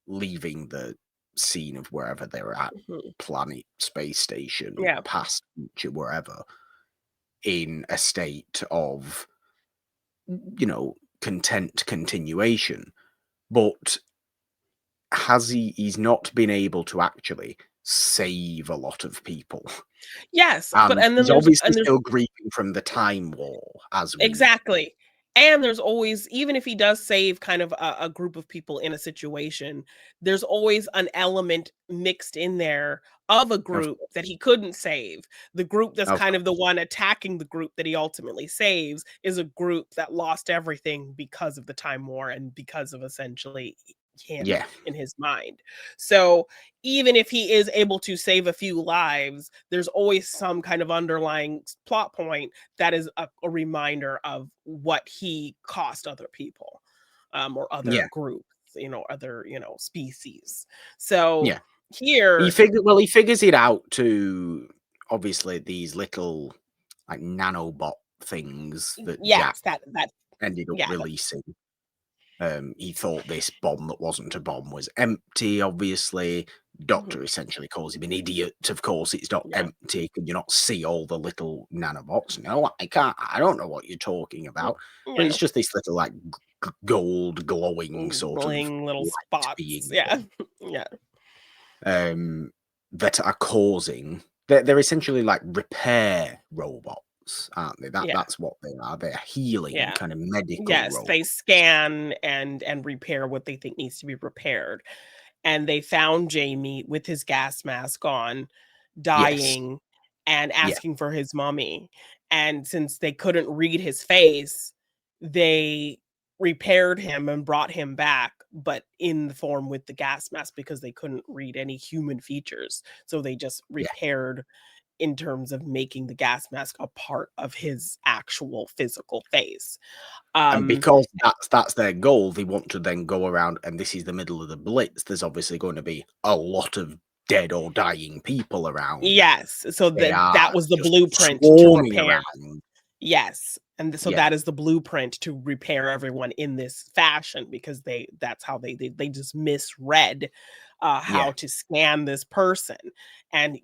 leaving the scene of wherever they're at, Mhm. planet, space station, Yeah. past, future, wherever, in a state of, content continuation. But he's not been able to actually save a lot of people. Yes, but And and then he's there's obviously and there's still grieving from the time war, as we exactly. And there's always even if he does save kind of a group of people in a situation, there's always an element mixed in there of a of group that he couldn't save. The group that's of kind of the course. one attacking the group that he ultimately saves is a group that lost everything because of the time war and because of essentially him Yeah, in his mind. So even if he is able to save a few lives, there's always some kind of underlying plot point that is a reminder of what he cost other people, or other yeah, groups, other, species. So yeah. here, He figures it out to obviously these little, like, nanobot things that Jack yes, that ended up yeah, releasing. He thought this bomb that wasn't a bomb was empty, obviously. mhm, Doctor essentially calls him an idiot. Of course, it's not yeah, empty. Can you not see all the little nanobots? No, I can't. I don't know what you're talking mm, about. But it's yeah, just this little, like, gold glowing sort of bling little light spots, being yeah, thing, yeah, that are causing. They're essentially like repair robots, aren't they? yeah, That's what they are. They're healing, yeah. kind of medical Yes, they robots. scan and repair what they think needs to be repaired. And they found Jamie with his gas mask on, Yes. dying and Yeah. asking for his mommy. And since they couldn't read his face, they repaired him and brought him back, but in the form with the gas mask because they couldn't read any human features. So they just Yeah. repaired in terms of making the gas mask a part of his actual physical face. And Um, because that's their goal, they want to then go around, and this is the middle of the Blitz, there's obviously going to be a lot of dead or dying people around. yes, so They that are was the just blueprint to swarming repair. around. Yes. And so Yeah. that is the blueprint to repair everyone in this fashion, because that's how they just misread how Yeah. to scan this person. And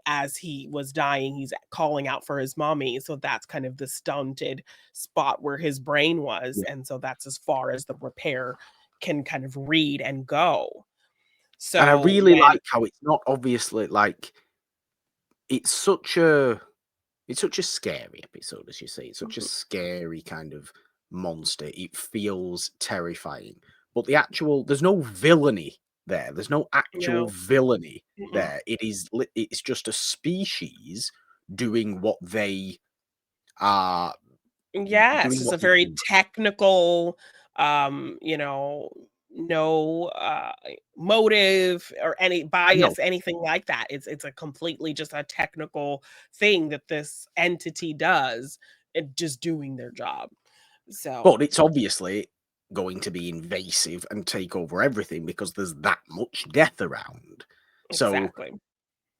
as he was dying, he's calling out for his mommy, so that's kind of the stunted spot where his brain was, Yeah. and so that's as far as the repair can kind of read and go. And I So really when like how it's not obviously like it's such a it's such a scary episode, as you say. It's such a Mhm. scary kind of monster. It feels terrifying. But there's no villainy there. There's no actual No. villainy Mm-mm. there. It's just a species doing what they are Yes, doing it's what a they very do. technical, no motive or any No. bias, anything like that. It's a completely just a technical thing that this entity does, it just doing their job. So But it's obviously going to be invasive and take over everything because there's that much death around. So exactly.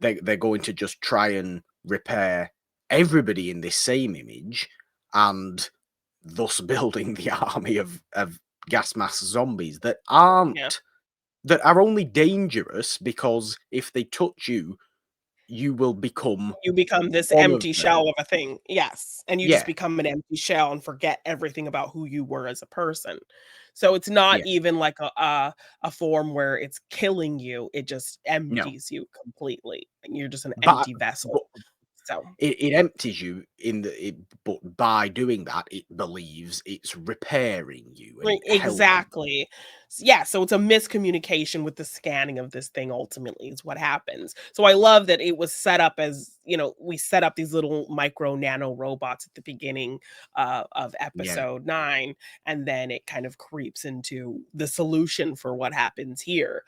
they're going to just try and repair everybody in this same image, and thus building the army of gas mask zombies Yeah. that are only dangerous because if they touch you, you will become You become this one of empty them. shell of a thing. Yes, and you just Yeah, become an empty shell and forget everything about who you were as a person. So it's not yeah, even like a form where it's killing you, it just no. empties you completely, and you're just an But empty vessel. but So it empties you but by doing that, it believes it's repairing you right, and helping. exactly. Yeah, so it's a miscommunication with the scanning of this thing ultimately is what happens. So I love that it was set up as, we set up these little micro nano robots at the beginning of Yeah, episode 9, and then it kind of creeps into the solution for what happens here.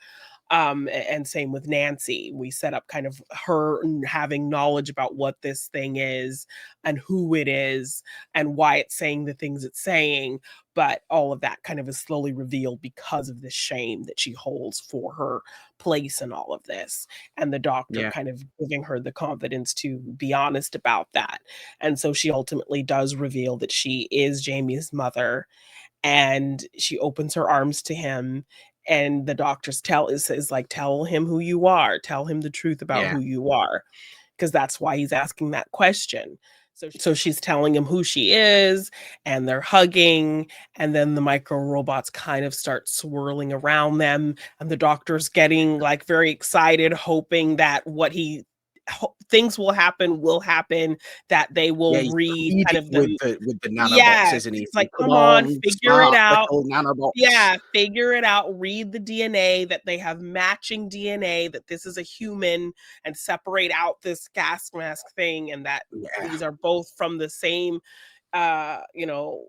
And same with Nancy. We set up kind of her having knowledge about what this thing is and who it is and why it's saying the things it's saying. But all of that kind of is slowly revealed because of the shame that she holds for her place in all of this. And the doctor yeah, kind of giving her the confidence to be honest about that. And so she ultimately does reveal that she is Jamie's mother, and she opens her arms to him, and the doctor's tell is like, tell him who you are, tell him the truth about yeah, who you are, because that's why he's asking that question. So she's telling him who she is, and they're hugging, and then the micro robots kind of start swirling around them, and the doctor's getting like very excited, hoping that what he thinks will happen, that they yeah. will He's read kind pleading of them. with the Yes, nanobots, isn't he? he's Saying, like, "Come "Come on, on, figure it smart out." little nanobots." Yeah, figure it out, read the DNA, that they have matching DNA, that this is a human, and separate out this gas mask thing, and that Yeah, these are both from the same, uh, you know,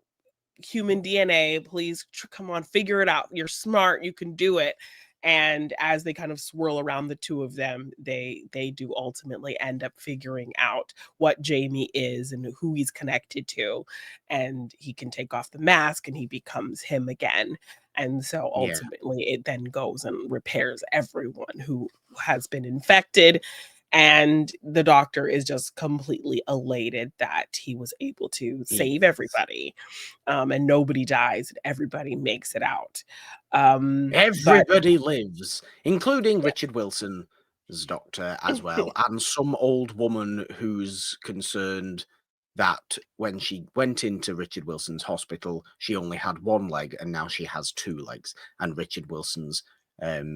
human DNA. Please come on, figure it out. You're smart, you can do it. And as they kind of swirl around the two of them, they do ultimately end up figuring out what Jamie is and who he's connected to, and he can take off the mask and he becomes him again. And so yeah, ultimately it then goes and repairs everyone who has been infected, and the doctor is just completely elated that he was able to he save is. everybody, and nobody dies and everybody makes it out. But Everybody lives, including Richard Wilson's doctor as well, and some old woman who's concerned that when she went into Richard Wilson's hospital, she only had one leg and now she has two legs. And Richard Wilson's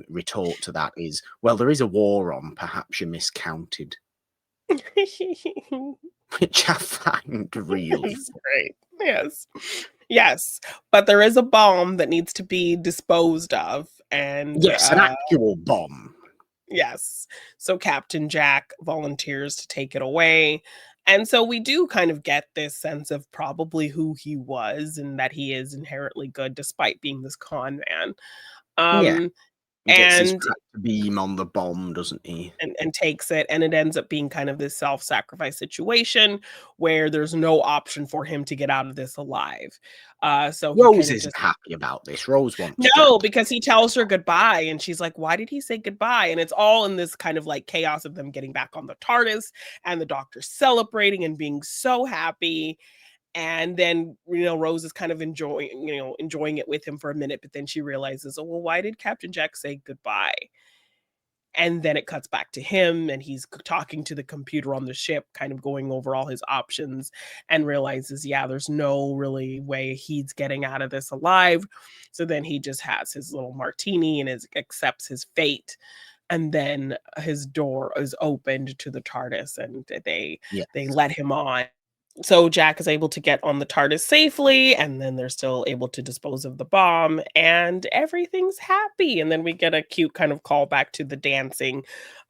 retort to that is, well, there is a war on, perhaps you miscounted, which I find really it's great. Yes. Yes. But there is a bomb that needs to be disposed of. And yes, an actual bomb. yes. So Captain Jack volunteers to take it away. And so we do kind of get this sense of probably who he was and that he is inherently good despite being this con man. Yeah, Um, he gets his and tractor beam on the bomb, doesn't he? and takes it, and it ends up being kind of this self-sacrifice situation where there's no option for him to get out of this alive. So he Rose kind of isn't just happy about this. Rose wants no, Jack. because he tells her goodbye, and she's like, "Why did he say goodbye?" And it's all in this kind of like chaos of them getting back on the TARDIS, and the doctor celebrating and being so happy. And then, Rose is kind of enjoying it with him for a minute, but then she realizes, oh, well, why did Captain Jack say goodbye? And then it cuts back to him, and he's talking to the computer on the ship, kind of going over all his options, and realizes, yeah, there's no really way he's getting out of this alive. So then he just has his little martini and accepts his fate. And then his door is opened to the TARDIS, and they Yes. let him on. So Jack is able to get on the TARDIS safely, and then they're still able to dispose of the bomb, and everything's happy. And then we get a cute kind of callback to the dancing,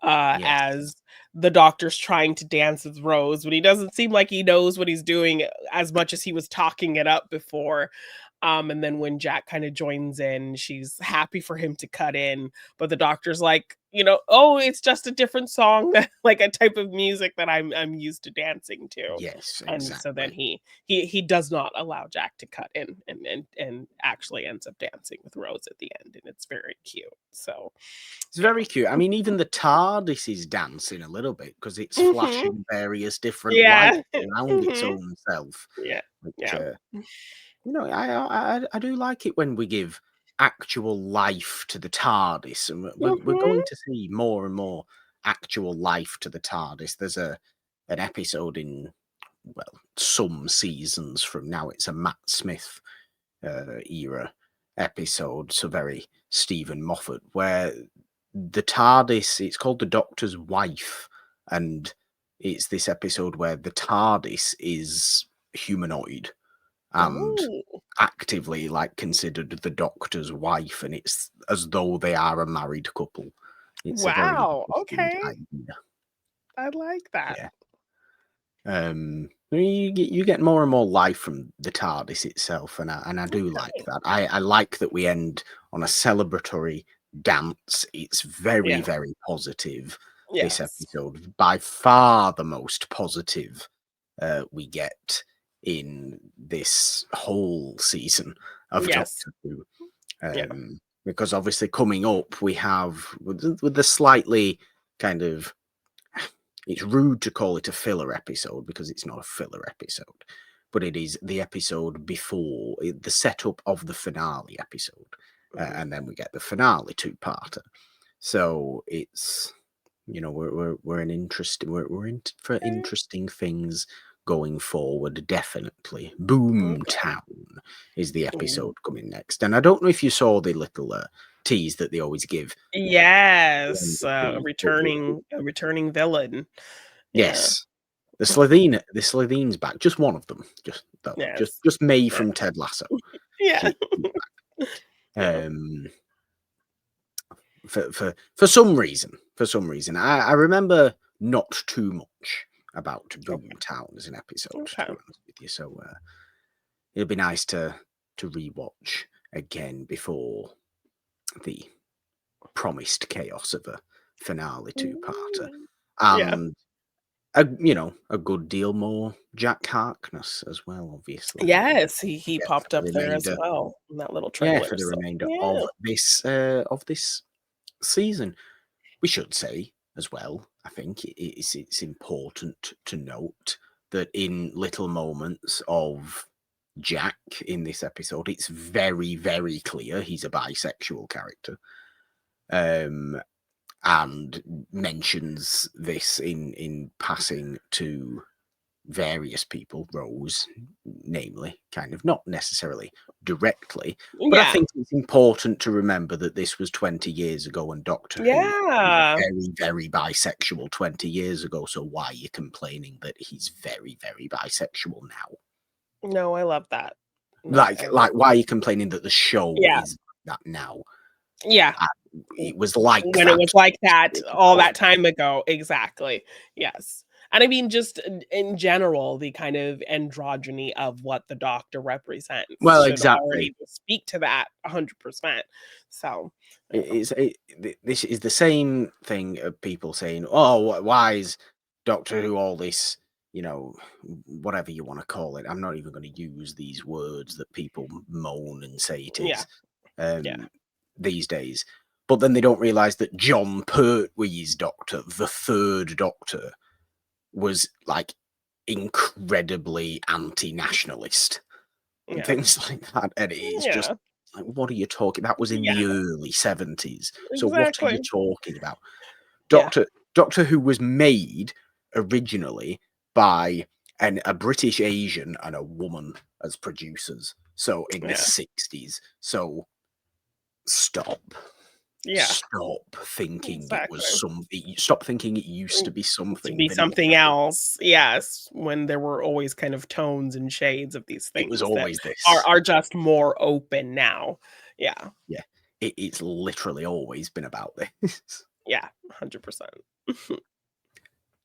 Yes. as the Doctor's trying to dance with Rose, but he doesn't seem like he knows what he's doing as much as he was talking it up before. And then when Jack kind of joins in, she's happy for him to cut in, but the Doctor's like, oh, it's just a different song, like a type of music that I'm used to dancing to. Yes, And so then exactly. he does not allow Jack to cut in, and actually ends up dancing with Rose at the end, and it's very cute. So It's very cute. I mean, even the TARDIS is dancing a little bit because it's Mhm. flashing various different lights Yeah. around its Mhm. own self, Yeah. which Yeah. I do like it when we give actual life to the TARDIS, and we're Mhm. going to see more and more actual life to the TARDIS. There's an episode in, well, some seasons from now. It's a Matt Smith era episode, so very Steven Moffat, where the TARDIS, it's called The Doctor's Wife, and it's this episode where the TARDIS is humanoid and Oh, actively like considered the Doctor's wife, and it's as though they are a married couple. It's a very wow. interesting Okay. idea. I like that. Yeah. You get more and more life from the TARDIS itself, and I do like Okay. that. I like that we end on a celebratory dance. It's very, Yeah. very positive. This Yes. episode, by far the most positive we get in this whole season of Yes. Doctor Who. Yeah. Because obviously coming up, we have with the slightly kind of, it's rude to call it a filler episode because it's not a filler episode, but it is the episode before the setup of the finale episode, Mhm. and then we get the finale two-parter. So it's, we're an interesting, we're in for Okay. interesting things going forward. Definitely, Okay. Boomtown is the Ooh. episode coming next, and I don't know if you saw the little tease that they always give. Yes, a returning villain. Yeah. Yes, the Slitheen's back. Just one of them. Just though. Just Yes. just May Yeah. from Ted Lasso. Yeah. She's Yeah. back. For some reason. For some reason. I remember not too much about Okay. Boomtown as an episode, to Okay. be honest with you. So it'll be nice to rewatch again before the promised chaos of a finale two-parter. Mm. Yeah. And a good deal more Jack Harkness as well, obviously. Yes, he Yeah, for popped the up there as remainder. well in that little Yeah, trailer, for the so remainder yeah. of this season. We should say as well, I think it's important to note that in little moments of Jack in this episode, it's very, very clear he's a bisexual character. And mentions this in passing to various people, Rose, namely, kind of not necessarily directly, but I Yeah. think it's important to remember that this was 20 years ago and Doctor Who was Yeah. very, very bisexual 20 years ago. So why are you complaining that he's very, very bisexual now? No, I love that. No, Like, I love like why are you complaining that the show Yeah. is that now? Yeah. It was like When it that was like that 20 years all ago. that time ago, exactly, yes. And I mean, just in general, the kind of androgyny of what the Doctor represents Well, should exactly. already speak to that 100%. So, yeah. This is the same thing of people saying, "Oh, why is Doctor Who all this?" Whatever you want to call it. I'm not even going to use these words that people moan and say it Yeah, is yeah. um, these days. But then they don't realise that John Pertwee's Doctor, the third Doctor, was like incredibly anti-nationalist and Yeah. things like that. And it is just Yeah. like, what are you talking? That was in Yeah. the early 70s. So what are you Exactly. talking about? Yeah. Doctor Who was made originally by a British Asian and a woman as producers. So in the Yeah. 60s. So stop. Yeah. Stop thinking it was Exactly. something. Stop thinking it used to be To something be that it something else, yes, when there were always kind of tones and shades of these it was things that always this. are just more open now. Yeah, Yeah. It's literally always been about this. yeah, 100%.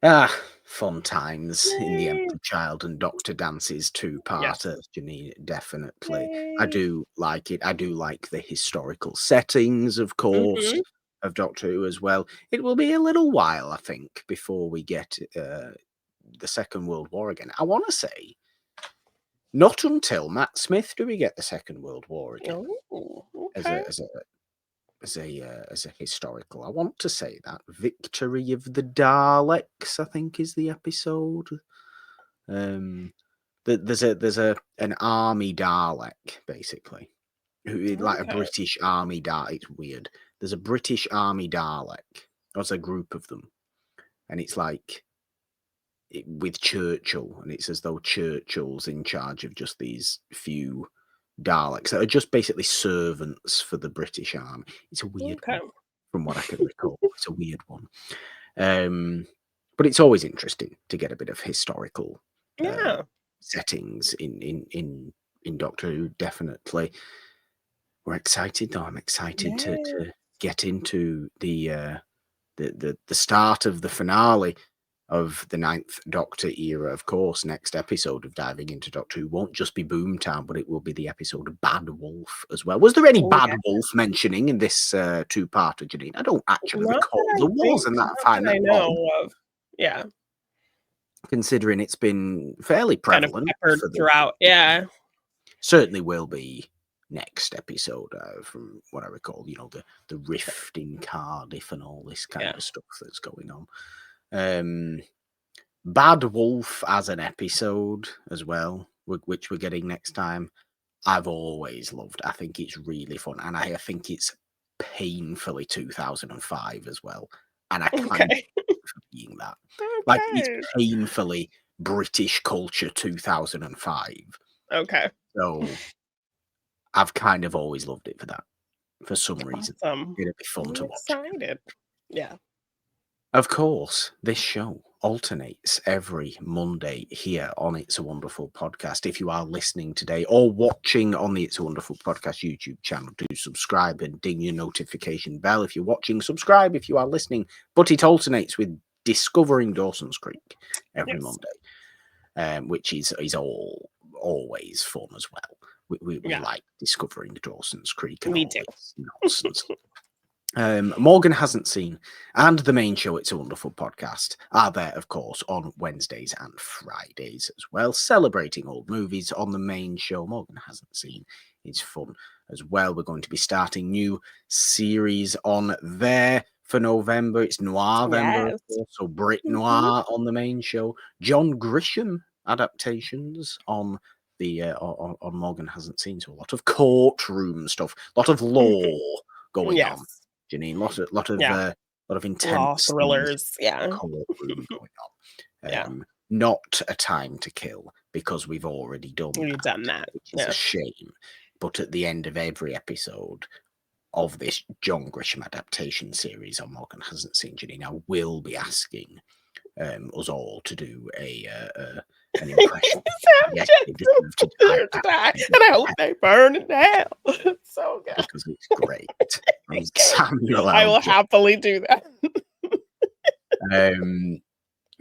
Ah, fun times in the Yay, Emperor Child and Doctor Dance's yes. two-parter, Jeannine, definitely. I Yay. do like it. I do like the historical settings, of course, Mhm. of Doctor Who as well. It will be a little while, I think, before we get the Second World War again. I want to say not until Matt Smith do we get the Second World War again Oh, as okay. a historical. I want to say that Victory of the Daleks, I think, is the episode. There's an army Dalek basically, who like a Okay. British army Dalek. It's weird. There's a British army Dalek. There's a group of them, and it's like with Churchill, and it's as though Churchill's in charge of just these few Daleks that are just basically servants for the British Army. It's a weird Okay. one, from what I can recall. It's a weird one. But it's always interesting to get a bit of historical Yeah. settings in Doctor Who. Definitely, we're excited though. I'm excited Yay. to get into the start of the finale of the Ninth Doctor era. Of course, next episode of Diving into Doctor Who won't just be Boomtown, but it will be the episode of Bad Wolf as well. Was there any Oh, Bad yeah. Wolf mentioning in this two-parter, Jeannine? I don't actually Not that recall I there was, and that I not find that I that odd, know of. Yeah, considering it's been fairly kind of prevalent peppered for the throughout. Yeah. certainly will be next episode, from what I recall. You know, the rift in Cardiff and all this kind Yeah. of stuff that's going on. Bad Wolf as an episode as well, which we're getting next time. I've always loved. I think it's really fun, and I think it's painfully 2005 as well. And I kind of Okay. for being that, like it's Okay. painfully British culture 2005. Okay. So I've kind of always loved it for that, for some reason. Awesome. It'd be fun I'm to watch again. excited. Yeah. Of course, this show alternates every Monday here on It's a Wonderful Podcast. If you are listening today or watching on the It's a Wonderful Podcast YouTube channel, do subscribe and ding your notification bell. If you're watching, subscribe. If you are listening, but it alternates with Discovering Dawson's Creek every Yes. Monday, which is always fun as well. We Yeah. like discovering Dawson's Creek and Me all too. its nonsense. Morgan Hasn't Seen and the main show It's a Wonderful Podcast are there, of course, on Wednesdays and Fridays as well, celebrating old movies on the main show. Morgan Hasn't Seen is fun as well. We're going to be starting new series on there for November. It's Noirvember, of Yes. course, so Brit Mhm. Noir on the main show. John Grisham adaptations on the on Morgan Hasn't Seen, so a lot of courtroom stuff, a lot of law Mhm. going on. Yes. Jeannine, Yeah. lot of Law intense scenes thrillers. Yeah. courtroom going on. Yeah. Not A Time to Kill, because we've already done We've that, done that. which is a Yeah. shame. But at the end of every episode of this John Grisham adaptation series on Morgan Hasn't Seen, Jeannine, I will be asking us all to do an impression. Sam Yes, they Jackson deserve to die. deserve to die, and I hope they burn in hell. So good. Because it's great. From Samuel I L. will Jackson. happily do that.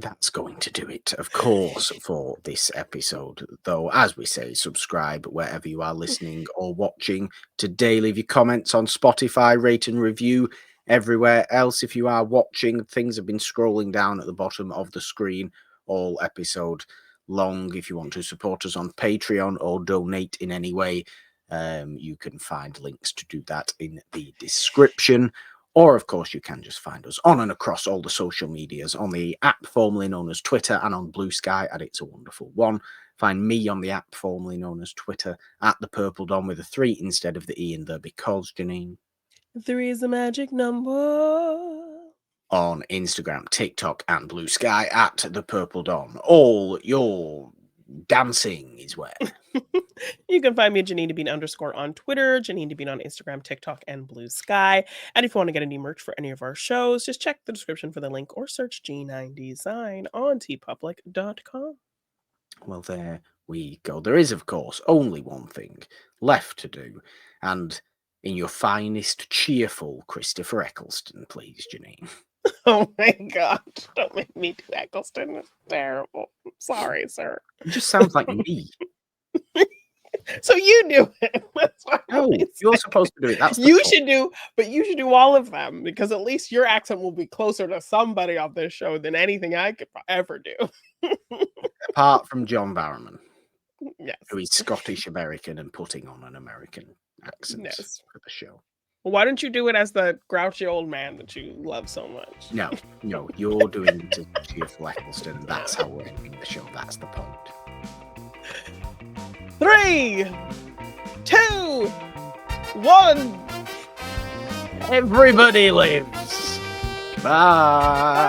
That's going to do it, of course, for this episode. Though, as we say, subscribe wherever you are listening or watching today. Leave your comments on Spotify, rate and review everywhere else. If you are watching, things have been scrolling down at the bottom of the screen all episode long. If you want to support us on Patreon or donate in any way, you can find links to do that in the description. Or, of course, you can just find us on and across all the social medias, on the app formerly known as Twitter and on Blue Sky at It's a Wonderful One. Find me on the app formerly known as Twitter at The Purple Dawn with a 3 instead of the E in there because, Jeannine. 3 is a magic number. On Instagram, TikTok, and Blue Sky at The Purple Dawn. All your dancing is where. You can find me at Jeannine Bean _ on Twitter, Jeannine Bean on Instagram, TikTok, and Blue Sky. And if you want to get any merch for any of our shows, just check the description for the link or search G9 Design on tpublic.com. Well, there we go. There is, of course, only one thing left to do. And in your finest, cheerful Christopher Eccleston, please, Jeannine. Oh my God. Don't make me do Eccleston. It's terrible. I'm sorry, sir. It just sounds like me. So you do it. That's what No, you're supposed to do it. That's the you point. should do, but you should do all of them because at least your accent will be closer to somebody on this show than anything I could ever do. Apart from John Barrowman, Yes. who is Scottish American and putting on an American accent Yes. for the show. Well, why don't you do it as the grouchy old man that you love so much? No, you're doing it as cheerful Eccleston, and that's how we're ending the show. That's the point. 3, 2, 1. Everybody lives. Bye.